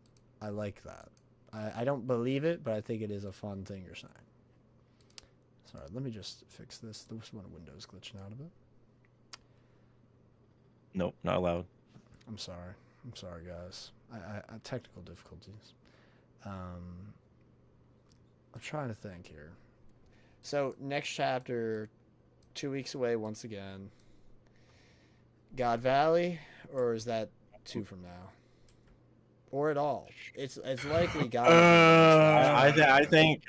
[SPEAKER 1] I like that. I don't believe it, but I think it is a fun thing you're saying. Sorry, let me just fix this. There was one Windows glitching out of it.
[SPEAKER 2] Nope, not allowed.
[SPEAKER 1] I'm sorry, guys. I technical difficulties. I'm trying to think here. So next chapter, 2 weeks away once again. God Valley, or is that 2 from now? Or at all? It's likely God.
[SPEAKER 2] I think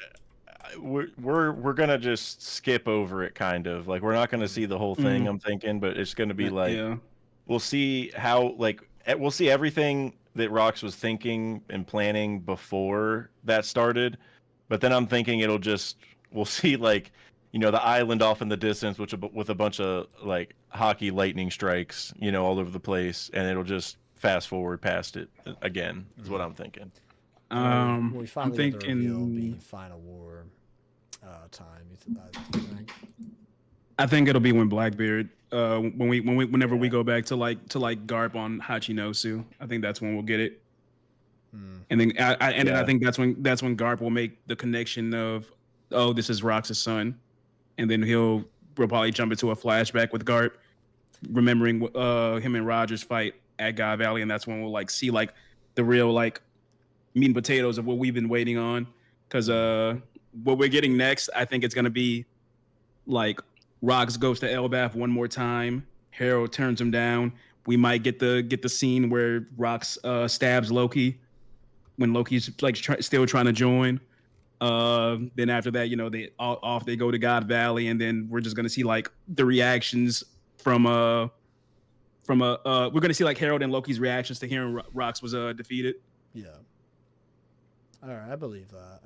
[SPEAKER 2] we're gonna just skip over it, kind of. Like we're not gonna see the whole thing. I'm thinking, but it's gonna be like we'll see how we'll see everything that Rox was thinking and planning before that started. But then I'm thinking we'll see like the island off in the distance, with a bunch of like hockey lightning strikes, all over the place, and it'll just fast forward past it again. Is what I'm thinking.
[SPEAKER 1] We finally get the reveal be Final War time. You think?
[SPEAKER 3] I think it'll be when Blackbeard, whenever we go back to Garp on Hachinosu. I think that's when we'll get it. And then then I think that's when Garp will make the connection of, oh, this is Rox's son, and then we'll probably jump into a flashback with Garp remembering him and Roger's fight at God Valley, and that's when we'll like see like the real like meat and potatoes of what we've been waiting on, because what we're getting next, I think it's gonna be like Rox goes to Elbaf one more time. Harold turns him down. We might get the scene where Rox stabs Loki when Loki's like still trying to join. Then after that, off they go to God Valley, and then we're just gonna see like the reactions from we're gonna see like Harold and Loki's reactions to hearing Rox was defeated.
[SPEAKER 1] Yeah. All right, I believe that.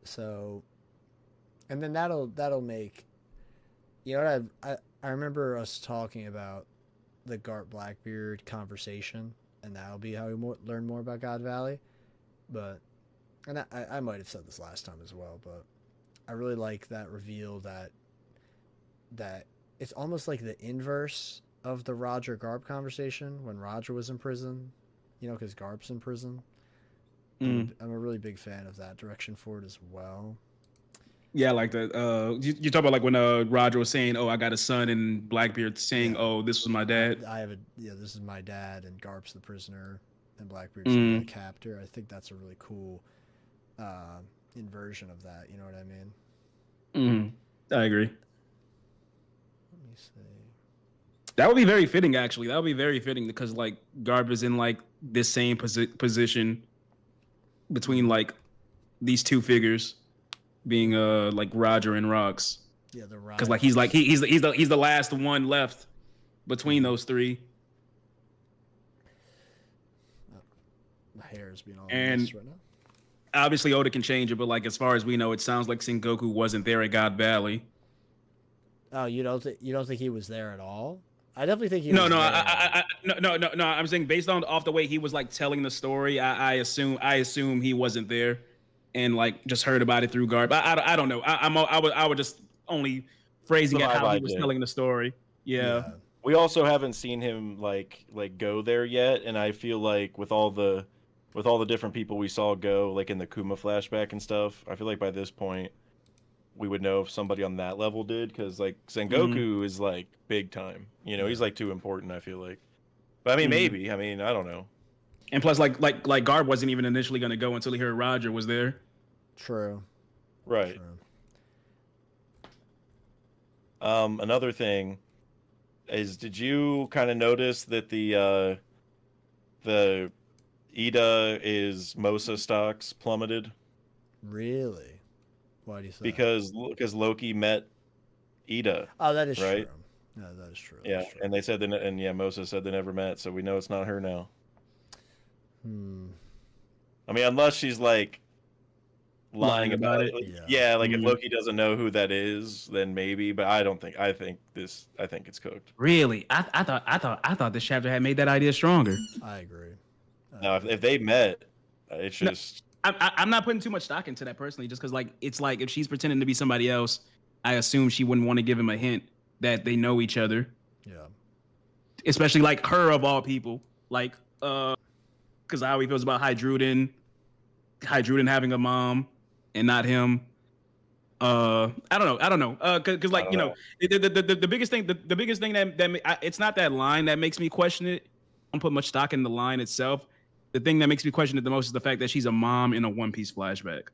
[SPEAKER 1] So, and then that'll make, what I remember us talking about the Garp Blackbeard conversation, and that'll be how we learn more about God Valley. But, and I might have said this last time as well, but I really like that reveal that it's almost like the inverse of the Roger Garp conversation when Roger was in prison, because Garp's in prison. I'm a really big fan of that direction for it as well.
[SPEAKER 3] Yeah, like the you talk about like when Roger was saying, "Oh, I got a son," and Blackbeard saying, "Oh, this was my dad."
[SPEAKER 1] This is my dad, and Garp's the prisoner, and Blackbeard's the captor. I think that's a really cool inversion of that. You know what I mean?
[SPEAKER 3] I agree.
[SPEAKER 1] Let me see.
[SPEAKER 3] That would be very fitting, actually. That would be very fitting because like Garp is in like this same position between like these two figures, being like Roger and Rox.
[SPEAKER 1] Yeah, the Roger.
[SPEAKER 3] Because like he's the last one left between those three.
[SPEAKER 1] My hair is being all
[SPEAKER 3] and
[SPEAKER 1] right now.
[SPEAKER 3] Obviously Oda can change it, but like as far as we know, it sounds like Sengoku wasn't there at God Valley.
[SPEAKER 1] Oh, you don't think he was there at all? I definitely think he
[SPEAKER 3] no,
[SPEAKER 1] was
[SPEAKER 3] no,
[SPEAKER 1] there.
[SPEAKER 3] no. I'm saying based off the way he was like telling the story, I assume he wasn't there, and like just heard about it through Garp. I don't know. I would just only phrasing it how he was telling the story. Yeah.
[SPEAKER 2] We also haven't seen him like go there yet, and I feel like with all the different people we saw go like in the Kuma flashback and stuff, I feel like by this point we would know if somebody on that level did, because like Sengoku is like big time. He's like too important, I feel like. But I mean, maybe. I mean, I don't know.
[SPEAKER 3] And plus, like Garp wasn't even initially going to go until he heard Roger was there.
[SPEAKER 1] True.
[SPEAKER 2] Right. True. Another thing is, did you kind of notice that the Ida is Mosa stocks plummeted?
[SPEAKER 1] Really? Why do you say?
[SPEAKER 2] Because Loki met Ida.
[SPEAKER 1] Oh, that is
[SPEAKER 2] right?
[SPEAKER 1] true. No, that is true.
[SPEAKER 2] Yeah, and they said Mosa said they never met, so we know it's not her now. I mean, unless she's like lying about it. Yeah, like if Loki doesn't know who that is, then maybe. But I don't think. I think it's cooked.
[SPEAKER 3] Really, I thought this chapter had made that idea stronger.
[SPEAKER 1] I agree.
[SPEAKER 2] No, if they met, it's just.
[SPEAKER 3] I'm not putting too much stock into that personally, just because like it's like if she's pretending to be somebody else, I assume she wouldn't want to give him a hint that they know each other.
[SPEAKER 1] Yeah.
[SPEAKER 3] Especially like her of all people, like because how he feels about Hydruden having a mom and not him. I don't know. Because like the biggest thing that it's not that line that makes me question it. I don't put much stock in the line itself. The thing that makes me question it the most is the fact that she's a mom in a One Piece flashback.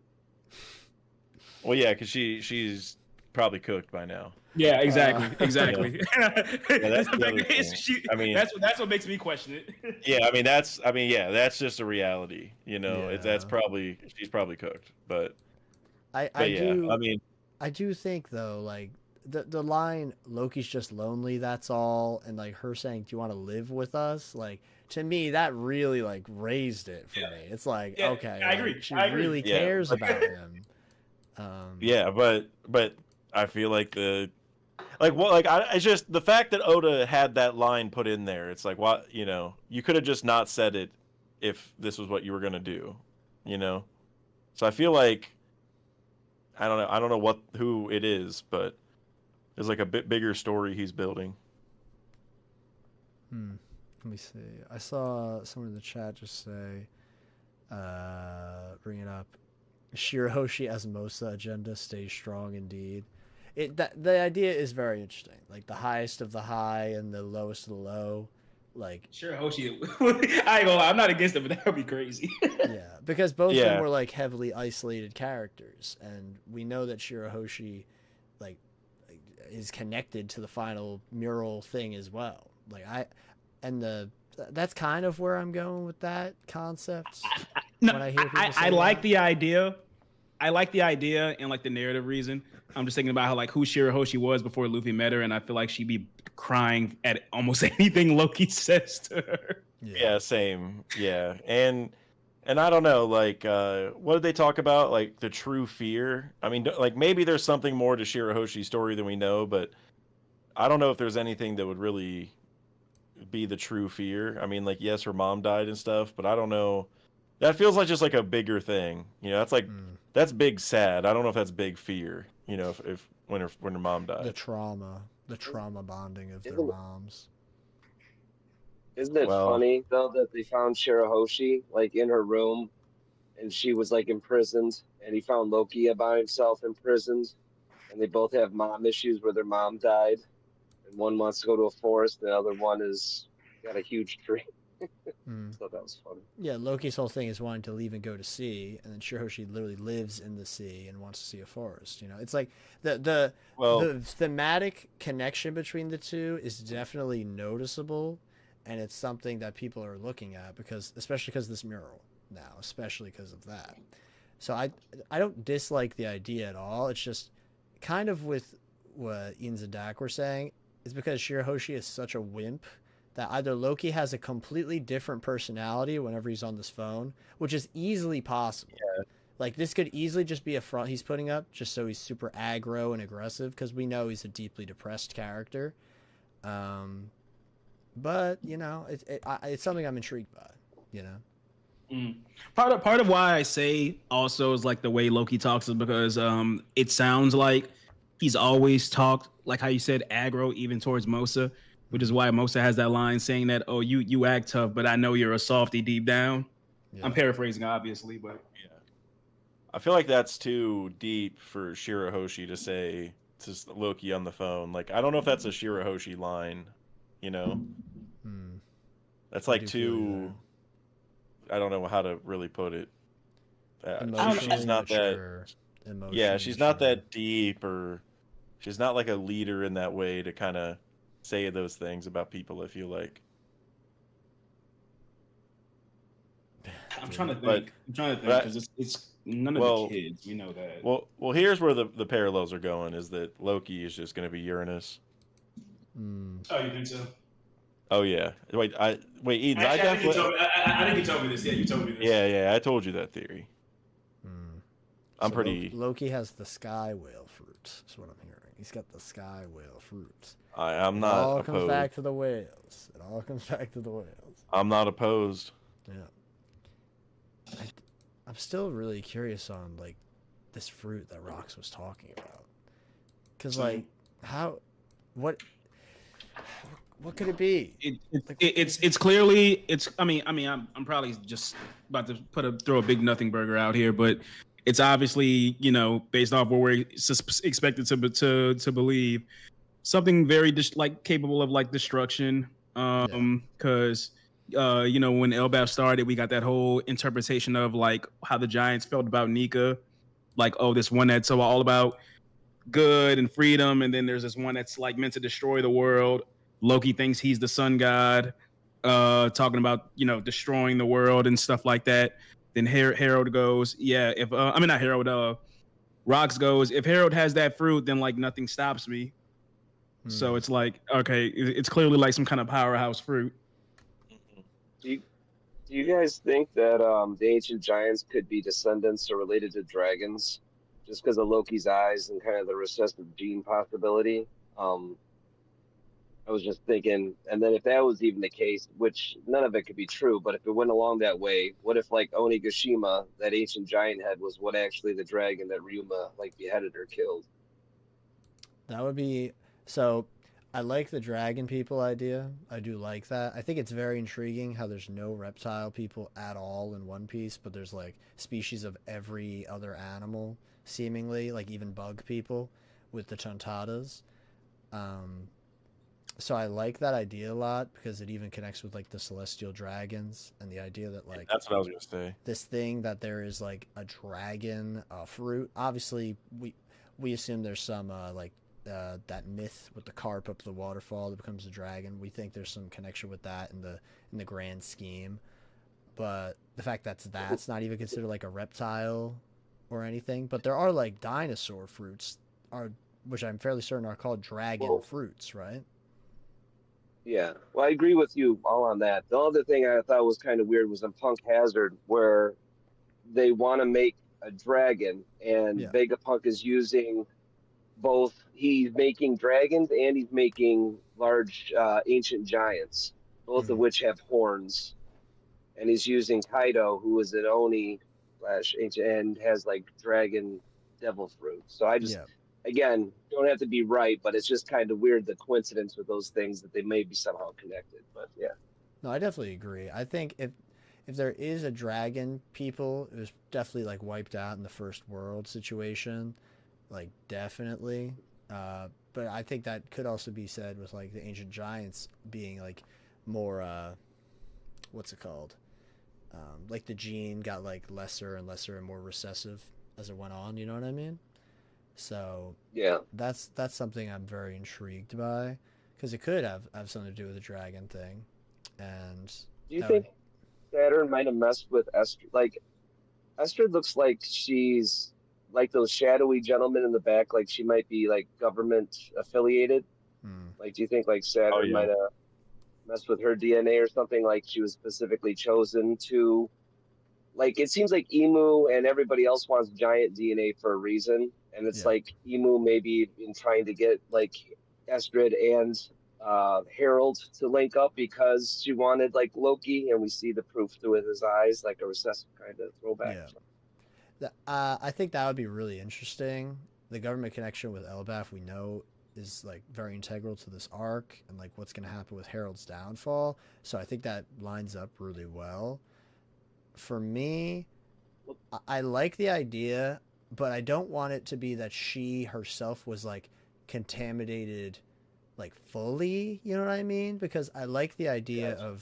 [SPEAKER 2] Well, yeah, because she's probably cooked by now.
[SPEAKER 3] Yeah, exactly.
[SPEAKER 2] Yeah, that's
[SPEAKER 3] what makes me question it.
[SPEAKER 2] Yeah, that's just a reality. She's probably cooked. But
[SPEAKER 1] I do think though, like the line Loki's just lonely, that's all, and like her saying, "Do you want to live with us?" Like to me, that really like raised it for me. It's like okay,
[SPEAKER 3] I agree.
[SPEAKER 1] She really cares about him.
[SPEAKER 2] But I feel like it's just the fact that Oda had that line put in there. It's like, what, you could have just not said it if this was what you were gonna do, So I feel like I don't know who it is, but there's like a bit bigger story he's building.
[SPEAKER 1] Let me see. I saw someone in the chat just say, bring it up. Shirahoshi as Mosa agenda stays strong indeed. The idea is very interesting. Like the highest of the high and the lowest of the low. Like,
[SPEAKER 3] Sure, Hoshi. I ain't gonna lie, I'm not against it, but that would be crazy.
[SPEAKER 1] yeah, because both of them
[SPEAKER 2] Yeah.
[SPEAKER 1] were like heavily isolated characters, and we know that Shirahoshi, like, is connected to the final mural thing as well. Like that's kind of where I'm going with that concept.
[SPEAKER 3] No,
[SPEAKER 1] When I hear people say
[SPEAKER 3] I like
[SPEAKER 1] that.
[SPEAKER 3] the idea. I like the idea and like the narrative reason. I'm just thinking about how like who Shirahoshi was before Luffy met her, and I feel like she'd be crying at almost anything Loki says to her.
[SPEAKER 2] Yeah, same. Yeah. And I don't know, like what did they talk about? Like the true fear? I mean, like maybe there's something more to Shirahoshi's story than we know, but I don't know if there's anything that would really be the true fear. I mean, like yes, her mom died and stuff, but I don't know. That feels like just like a bigger thing. You know, that's like that's big sad. I don't know if that's big fear, you know, if when her mom died.
[SPEAKER 1] The trauma bonding of their
[SPEAKER 4] Isn't
[SPEAKER 1] moms.
[SPEAKER 4] isn't it
[SPEAKER 2] Well,
[SPEAKER 4] funny though that they found Shirahoshi like in her room and she was like imprisoned and he found Loki by himself imprisoned and they both have mom issues where their mom died and one wants to go to a forest and the other one is got a huge tree. So that was funny.
[SPEAKER 1] Yeah, Loki's whole thing is wanting to leave and go to sea, and then Shirahoshi literally lives in the sea and wants to see a forest. You know, it's like the thematic connection between the two is definitely noticeable, and it's something that people are looking at because, especially because of this mural now, especially because of that. So I don't dislike the idea at all. It's just kind of with what Ian Zadak were saying is because Shirahoshi is such a wimp that either Loki has a completely different personality whenever he's on this phone, which is easily possible. Yeah. Like this could easily just be a front he's putting up just so he's super aggro and aggressive because we know he's a deeply depressed character. But you know, it's something I'm intrigued by. You know,
[SPEAKER 3] Part of why I say also is like the way Loki talks is because it sounds like he's always talked like how you said aggro even towards Mosa, which is why Mosa has that line saying that, oh, you act tough, but I know you're a softie deep down. Yeah. I'm paraphrasing, obviously, but
[SPEAKER 2] yeah. I feel like that's too deep for Shirahoshi to say to Loki on the phone. Like, I don't know if that's a Shirahoshi line, you know? That's like too... I don't know how to really put it. She's not that... Yeah, she's not that deep, or she's not like a leader in that way to kind of say those things about people, I feel like.
[SPEAKER 3] I'm trying to think because it's none of the kids. We know that.
[SPEAKER 2] Well, here's where the parallels are going: is that Loki is just going to be Uranus.
[SPEAKER 3] Oh, you think so?
[SPEAKER 2] Oh yeah. Wait, Eden.
[SPEAKER 3] I think you told me this. Yeah, you told me this.
[SPEAKER 2] Yeah, I told you that theory. I'm
[SPEAKER 1] so
[SPEAKER 2] pretty.
[SPEAKER 1] Loki has the sky whale fruit. Is what I'm hearing. He's got the sky whale fruit.
[SPEAKER 2] I'm not.
[SPEAKER 1] It all
[SPEAKER 2] opposed.
[SPEAKER 1] comes back to the whales. It all comes back to the whales.
[SPEAKER 2] I'm not opposed.
[SPEAKER 1] Yeah. I'm still really curious on like this fruit that Rox was talking about. Cause like what could it be?
[SPEAKER 3] It's clearly I mean I'm probably just about to throw a big nothing burger out here, but it's obviously, you know, based off what we're expected to believe, something very like capable of like destruction. Because you know, when Elbaf started, we got that whole interpretation of like how the Giants felt about Nika, like, oh, this one that's all about good and freedom, and then there's this one that's like meant to destroy the world. Loki thinks he's the sun god, talking about, you know, destroying the world and stuff like that. Then Harold goes, yeah, if I mean not Harold, Rox goes, if Harold has that fruit, then like nothing stops me. So it's like, okay, it's clearly like some kind of powerhouse fruit.
[SPEAKER 4] Do you guys think that the ancient giants could be descendants or related to dragons, just because of Loki's eyes and kind of the recessive gene possibility? I was just thinking, and then if that was even the case, which none of it could be true, but if it went along that way, what if like Onigashima, that ancient giant head, was what actually the dragon that Ryuma like beheaded or killed?
[SPEAKER 1] That would be so. I like the dragon people idea. I do like that. I think it's very intriguing how there's no reptile people at all in One Piece, but there's like species of every other animal, seemingly, like even bug people with the Chantadas. So I like that idea a lot because it even connects with like the celestial dragons and the idea that like
[SPEAKER 2] That's what I was gonna say.
[SPEAKER 1] this thing that there is like a dragon fruit. Obviously, we assume there's some that myth with the carp up the waterfall that becomes a dragon. We think there's some connection with that in the grand scheme. But the fact that's not even considered like a reptile or anything. But there are like dinosaur fruits are which I'm fairly certain are called dragon
[SPEAKER 4] Well,
[SPEAKER 1] fruits, right?
[SPEAKER 4] yeah. Well, I agree with you all on that. The other thing I thought was kind of weird was in Punk Hazard, where they want to make a dragon, and
[SPEAKER 1] Yeah.
[SPEAKER 4] Vegapunk is using both. He's making dragons and he's making large ancient giants, both of
[SPEAKER 1] Mm-hmm.
[SPEAKER 4] which have horns. And he's using Kaido, who is an Oni slash ancient and has like dragon devil fruit. So I just,
[SPEAKER 1] Yeah.
[SPEAKER 4] again, don't have to be right, but it's just kind of weird the coincidence with those things that they may be somehow connected. But yeah.
[SPEAKER 1] No, I definitely agree. I think if there is a dragon people, it was definitely like wiped out in the first world situation. Like definitely. But I think that could also be said with like the ancient giants being like more what's it called? Like the gene got like lesser and lesser and more recessive as it went on, you know what I mean? So
[SPEAKER 4] Yeah.
[SPEAKER 1] that's something I'm very intrigued by because it could have something to do with the dragon thing, and
[SPEAKER 4] Do you
[SPEAKER 1] that would
[SPEAKER 4] think Saturn might have messed with Esther? Like, Esther looks like she's like those shadowy gentlemen in the back, like she might be like government affiliated.
[SPEAKER 1] hmm,
[SPEAKER 4] Like, do you think like
[SPEAKER 2] Oh
[SPEAKER 4] Saturn
[SPEAKER 2] yeah.
[SPEAKER 4] might have messed with her DNA or something? Like she was specifically chosen to, like, it seems like Emu and everybody else wants giant DNA for a reason, and it's
[SPEAKER 1] yeah.
[SPEAKER 4] like Emu maybe in trying to get like Estrid and Harold to link up because she wanted like Loki, and we see the proof through his eyes, like a recessive kind of throwback
[SPEAKER 1] Yeah.
[SPEAKER 4] or something.
[SPEAKER 1] I think that would be really interesting. The government connection with Elbaf we know is like very integral to this arc and like what's going to happen with Harold's downfall. So I think that lines up really well. For me, I like the idea, but I don't want it to be that she herself was like contaminated like fully, you know what I mean? Because I like the idea
[SPEAKER 4] Gotcha.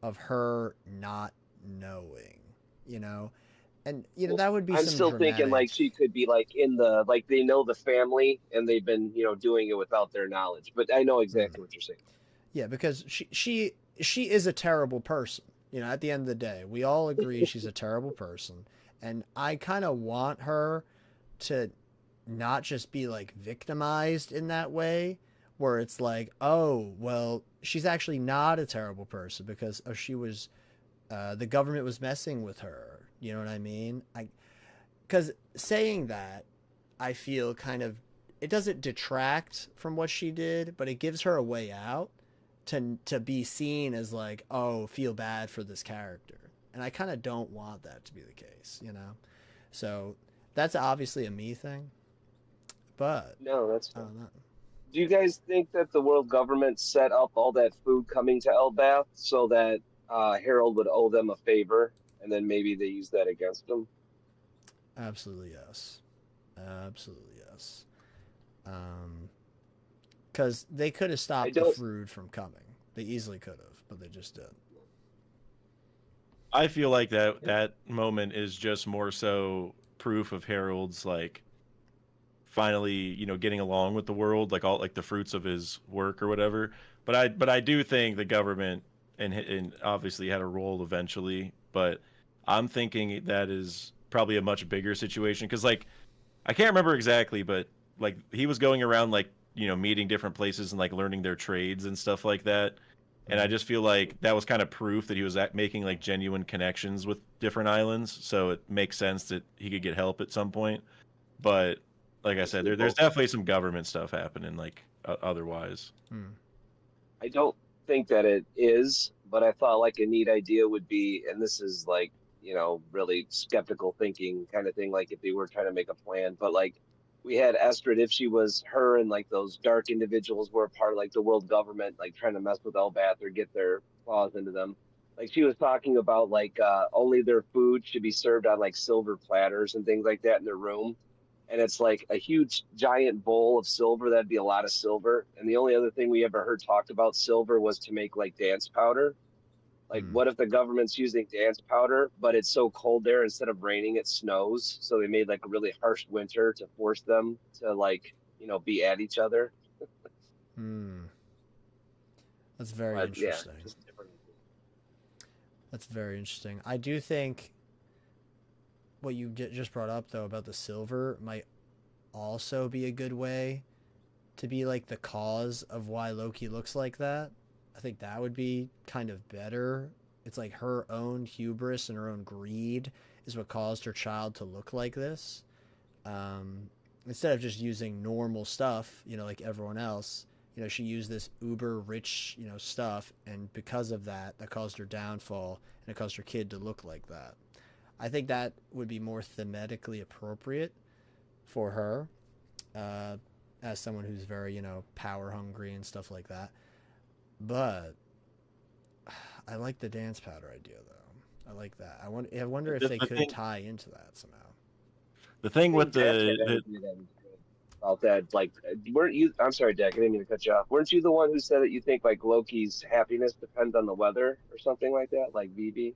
[SPEAKER 1] of her not knowing, you know? And you know
[SPEAKER 4] Well,
[SPEAKER 1] that would be
[SPEAKER 4] I'm
[SPEAKER 1] some
[SPEAKER 4] still thinking
[SPEAKER 1] dramatic.
[SPEAKER 4] like she could be like in the like they know the family and they've been doing it without their knowledge. But I know
[SPEAKER 1] Hmm.
[SPEAKER 4] exactly what you're saying.
[SPEAKER 1] Yeah, because she is a terrible person. You know, at the end of the day, we all agree she's a terrible person, and I kind of want her to not just be like victimized in that way, where it's like, oh, well, she's actually not a terrible person because she was the government was messing with her. You know what I mean? I because saying that, I feel kind of it doesn't detract from what she did, but it gives her a way out to be seen as like, oh, feel bad for this character. And I kind of don't want that to be the case, you know? So that's obviously a me thing, but
[SPEAKER 4] No, that's
[SPEAKER 1] I
[SPEAKER 4] fine.
[SPEAKER 1] don't know.
[SPEAKER 4] Do you guys think that the world government set up all that food coming to Elbath so that Harold would owe them a favor, and then maybe they use that against him?
[SPEAKER 1] Absolutely yes. Absolutely yes. Um, because they could have
[SPEAKER 4] I
[SPEAKER 1] stopped the
[SPEAKER 4] don't.
[SPEAKER 1] food from coming. They easily could have, but they just did.
[SPEAKER 2] I feel like that moment is just more so proof of Harold's like finally, getting along with the world, like all like the fruits of his work or whatever. But I do think the government and obviously had a role eventually, but I'm thinking that is probably a much bigger situation because like I can't remember exactly, but like he was going around like meeting different places and like learning their trades and stuff like that. And I
[SPEAKER 1] Mm-hmm.
[SPEAKER 2] just feel like that was kind of proof that he was making like genuine connections with different islands. So it makes sense that he could get help at some point. But like I said,
[SPEAKER 4] Honestly,
[SPEAKER 2] there's
[SPEAKER 4] both.
[SPEAKER 2] definitely some government stuff happening like otherwise.
[SPEAKER 1] Mm.
[SPEAKER 4] I don't think that it is, but I thought like a neat idea would be, and this is like, really skeptical thinking kind of thing, like if they were trying to make a plan, but like we had Estrid, if she was her and like those dark individuals were a part of like the world government, like trying to mess with Elbath or get their claws into them. Like she was talking about like only their food should be served on like silver platters and things like that in their room. and it's like a huge giant bowl of silver. That'd be a lot of silver. And the only other thing we ever heard talked about silver was to make like dance powder. Like,
[SPEAKER 1] Hmm.
[SPEAKER 4] what if the government's using dance powder, but it's so cold there, instead of raining, it snows. So they made like a really harsh winter to force them to like, be at each other.
[SPEAKER 1] Hmm. That's very
[SPEAKER 4] But yeah,
[SPEAKER 1] interesting.
[SPEAKER 4] just different.
[SPEAKER 1] That's very interesting. I do think what you just brought up though about the silver might also be a good way to be like the cause of why Loki looks like that. I think that would be kind of better. It's like her own hubris and her own greed is what caused her child to look like this. Instead of just using normal stuff, like everyone else, she used this uber rich, stuff, and because of that, that caused her downfall and it caused her kid to look like that. I think that would be more thematically appropriate for her, as someone who's very, power hungry and stuff like that. But I like the dance powder idea, though. I like that. I wonder if they could tie into that somehow.
[SPEAKER 2] The thing with
[SPEAKER 4] the about that, like, weren't you? I'm sorry, Dak. I didn't mean to cut you off. Weren't you the one who said that you think like Loki's happiness depends on the weather or something like that, like VB?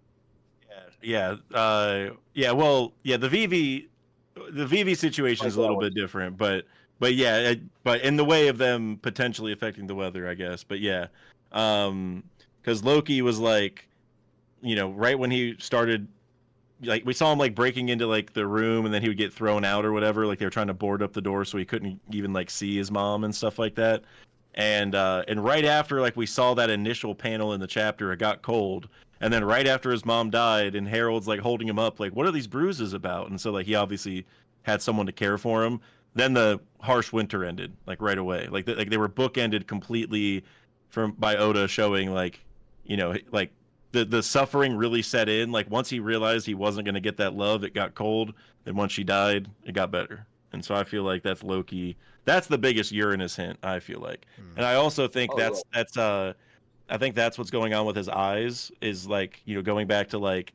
[SPEAKER 2] yeah. Well, yeah. The VV situation is a little bit different, but yeah, but in the way of them potentially affecting the weather, I guess. But yeah, because Loki was like, right when he started, like we saw him like breaking into like the room, and then he would get thrown out or whatever. Like they were trying to board up the door so he couldn't even like see his mom and stuff like that. And right after like we saw that initial panel in the chapter, it got cold. And then right after his mom died, and Harold's like holding him up, like, what are these bruises about? And so like he obviously had someone to care for him. Then the harsh winter ended like right away. Like they were bookended completely by Oda showing like, like the suffering really set in. Like once he realized he wasn't going to get that love, it got cold. And once she died, it got better. And so I feel like that's Loki. That's the biggest Uranus hint, I feel like. And I also think I think that's what's going on with his eyes, is like, going back to like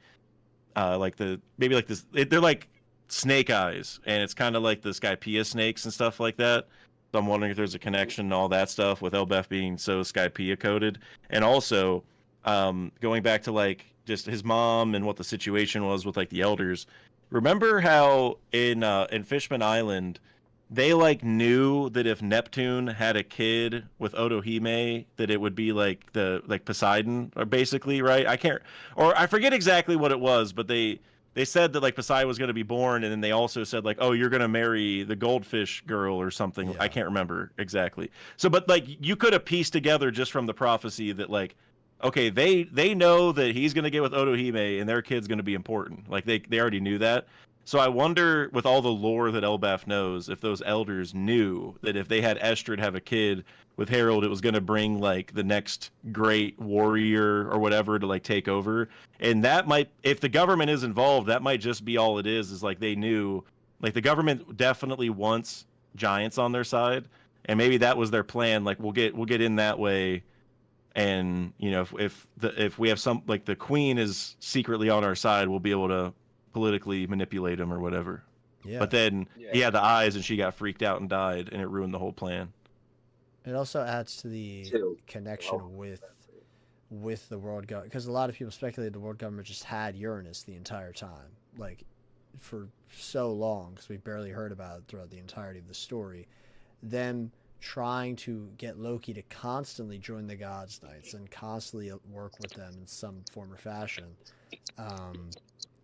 [SPEAKER 2] the maybe like this, they're like snake eyes, and it's kind of like the Skypea snakes and stuff like that. So I'm wondering if there's a connection and all that stuff with Elbeth being so Skypea coded. And also going back to like just his mom and what the situation was with like the elders. Remember how in Fishman Island they like knew that if Neptune had a kid with Otohime, that it would be like Poseidon, or basically, right? I forget exactly what it was, but they said that like Poseidon was going to be born, and then they also said like, oh, you're going to marry the goldfish girl or something.
[SPEAKER 1] Yeah.
[SPEAKER 2] I can't remember exactly. So, but like you could have pieced together just from the prophecy that like, okay, they know that he's going to get with Otohime and their kid's going to be important. Like they already knew that. So I wonder, with all the lore that Elbaf knows, if those elders knew that if they had Estrid have a kid with Harold, it was going to bring like the next great warrior or whatever to like take over. And that might, if the government is involved, that might just be all it is like they knew, like the government definitely wants giants on their side, and maybe that was their plan. Like we'll get in that way. And if we have some, like the queen is secretly on our side, we'll be able to politically manipulate him or whatever.
[SPEAKER 1] Yeah.
[SPEAKER 2] But then he had the eyes, and she got freaked out and died, and it ruined the whole plan.
[SPEAKER 1] It also adds to the connection with the world government, because a lot of people speculate the world government just had Uranus the entire time, like for so long, because we barely heard about it throughout the entirety of the story. Them trying to get Loki to constantly join the Gods Knights and constantly work with them in some form or fashion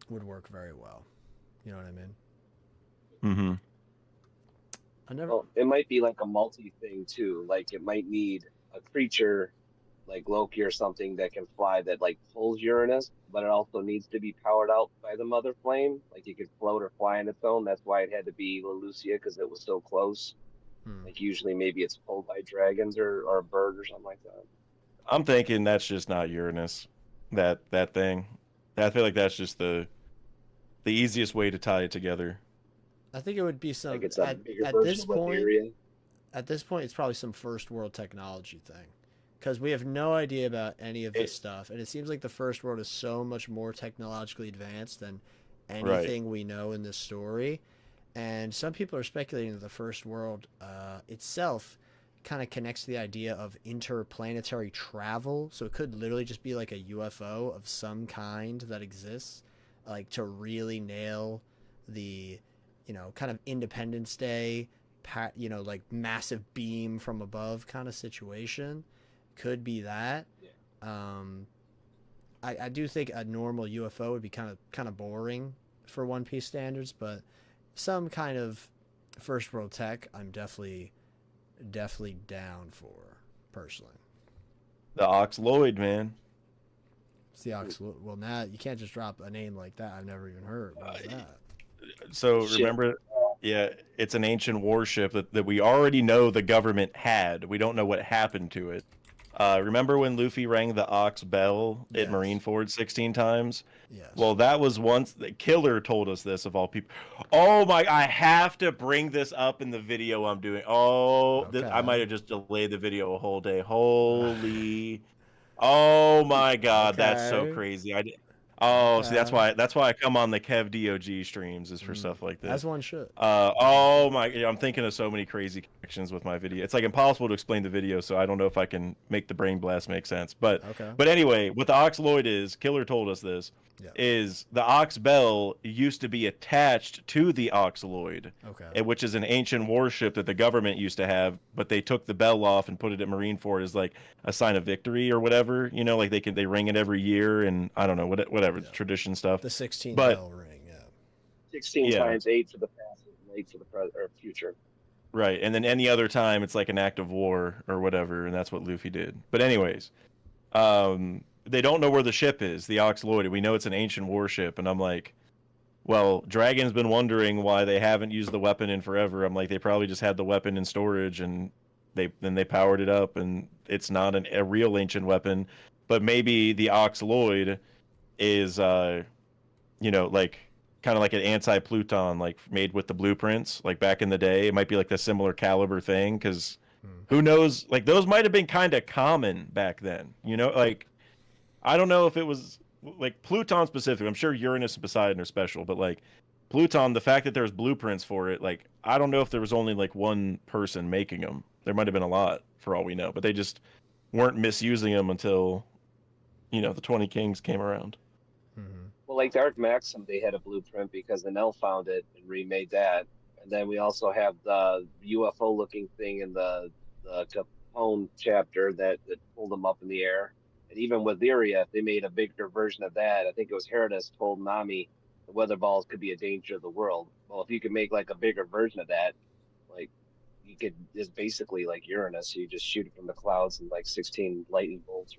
[SPEAKER 1] would work very well. You know what I mean?
[SPEAKER 2] Mm-hmm.
[SPEAKER 4] Well, it might be like a multi thing too. Like it might need a creature like Loki or something that can fly, that like pulls Uranus, but it also needs to be powered out by the mother flame. Like it could float or fly on its own. That's why it had to be Lelucia, because it was so close. Like usually maybe it's pulled by dragons or a bird or something like that.
[SPEAKER 2] I'm thinking that's just not Uranus. That thing. I feel like that's just the easiest way to tie it together.
[SPEAKER 1] I think it would be some
[SPEAKER 4] Like it's
[SPEAKER 1] at this point.
[SPEAKER 4] Ethereum.
[SPEAKER 1] At this point, it's probably some first world technology thing, because we have no idea about any of this stuff, and it seems like the first world is so much more technologically advanced than anything we know in this story. And some people are speculating that the first world itself kind of connects to the idea of interplanetary travel. So it could literally just be like a UFO of some kind that exists, like to really nail the, kind of Independence Day, like massive beam from above kind of situation. Could be that. I do think a normal UFO would be kind of boring for One Piece standards, but some kind of first world tech, I'm definitely down for personally.
[SPEAKER 2] The Oxloid, man.
[SPEAKER 1] It's the Oxloid. Well, now you can't just drop a name like that. I've never even heard. What is that?
[SPEAKER 2] So remember, yeah, it's an ancient warship that we already know the government had. We don't know what happened to it. Remember when Luffy rang the Ox bell at Marineford 16 times?
[SPEAKER 1] Yes.
[SPEAKER 2] Well, that was once the Killer told us this of all people. Oh my! I have to bring this up in the video I'm doing. Oh,
[SPEAKER 1] Okay.
[SPEAKER 2] I might have just delayed the video a whole day. Holy! Oh my God, that's so
[SPEAKER 1] Okay.
[SPEAKER 2] crazy. See,
[SPEAKER 1] Okay.
[SPEAKER 2] that's why I come on the Kev DOG streams is for stuff like this.
[SPEAKER 1] As one should.
[SPEAKER 2] Oh my! Yeah, I'm thinking of so many crazy connections with my video. It's like impossible to explain the video, so I don't know if I can make the brain blast make sense. But anyway, what the Oxloid is, Killer told us this, is the Ox Bell used to be attached to the Oxloid, which is an ancient warship that the government used to have, but they took the bell off and put it at Marineford as like a sign of victory or whatever. Like they ring it every year, and I don't know whatever tradition stuff.
[SPEAKER 1] The 16 bell ring.
[SPEAKER 4] 16 times 8 for the past and 8 for the present or future.
[SPEAKER 2] Right, and then any other time it's like an act of war or whatever, and that's what Luffy did. But anyways, they don't know where the ship is, the Oxloid. We know it's an ancient warship, and I'm like, well, Dragon's been wondering why they haven't used the weapon in forever. I'm like, they probably just had the weapon in storage, and they powered it up, and it's not a real ancient weapon. But maybe the Oxloid is, like kind of like an anti-Pluton, like made with the blueprints, like back in the day. It might be like a similar caliber thing, because who knows? Like those might have been kind of common back then. Like I don't know if it was like Pluton specific. I'm sure Uranus and Poseidon are special, but like Pluton, the fact that there's blueprints for it, like I don't know if there was only like one person making them. There might have been a lot for all we know, but they just weren't misusing them until the 20 Kings came around.
[SPEAKER 4] Well, like Dark Maxim, they had a blueprint because Enel found it and remade that. And then we also have the UFO-looking thing in the Capone chapter that pulled them up in the air. And even with Lyria, they made a bigger version of that. I think it was Herodus told Nami the weather balls could be a danger to the world. Well, if you could make like a bigger version of that, like you could, it's basically like Uranus. You just shoot it from the clouds and like 16 lightning bolts.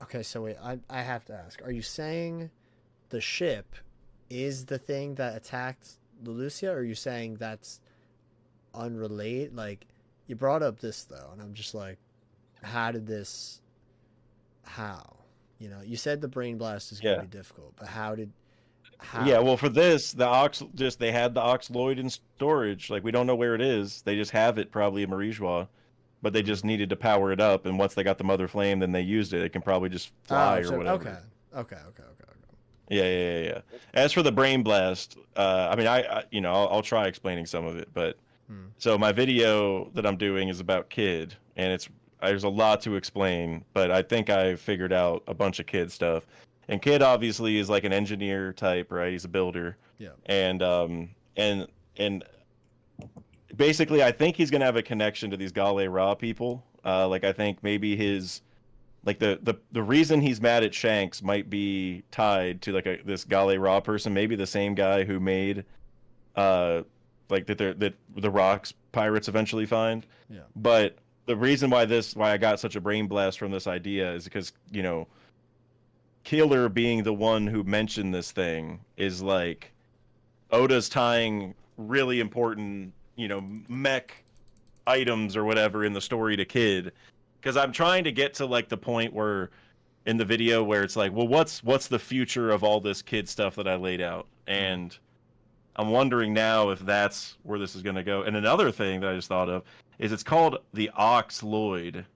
[SPEAKER 1] Okay, so wait, I have to ask. Are you saying the ship is the thing that attacked Leloucia, or are you saying that's unrelated? Like, you brought up this, though, and I'm just like, how? You said the brain blast is going to be difficult, but how?
[SPEAKER 2] Yeah, well, for this, they had the Oxloid in storage. Like, we don't know where it is. They just have it probably in Marijois. But they just needed to power it up, and once they got the Mother Flame, then they used it. It can probably just fly or whatever.
[SPEAKER 1] Okay.
[SPEAKER 2] Yeah. As for the brain blast, I mean, I'll try explaining some of it. But so my video that I'm doing is about Kid, and there's a lot to explain. But I think I figured out a bunch of Kid stuff. And Kid obviously is like an engineer type, right? He's a builder. Yeah. And basically, I think he's gonna have a connection to these Gale Ra people. Like I think maybe his, like the reason he's mad at Shanks might be tied to like this Gale Ra person, maybe the same guy who made, like that the rocks pirates eventually find. Yeah. But the reason why I got such a brain blast from this idea is because Killer being the one who mentioned this thing is like Oda's tying really important mech items or whatever in the story to Kid, because I'm trying to get to like the point where in the video where it's like, well, what's the future of all this Kid stuff that I laid out, and I'm wondering now if that's where this is going to go. And another thing that I just thought of is it's called the Oxloid,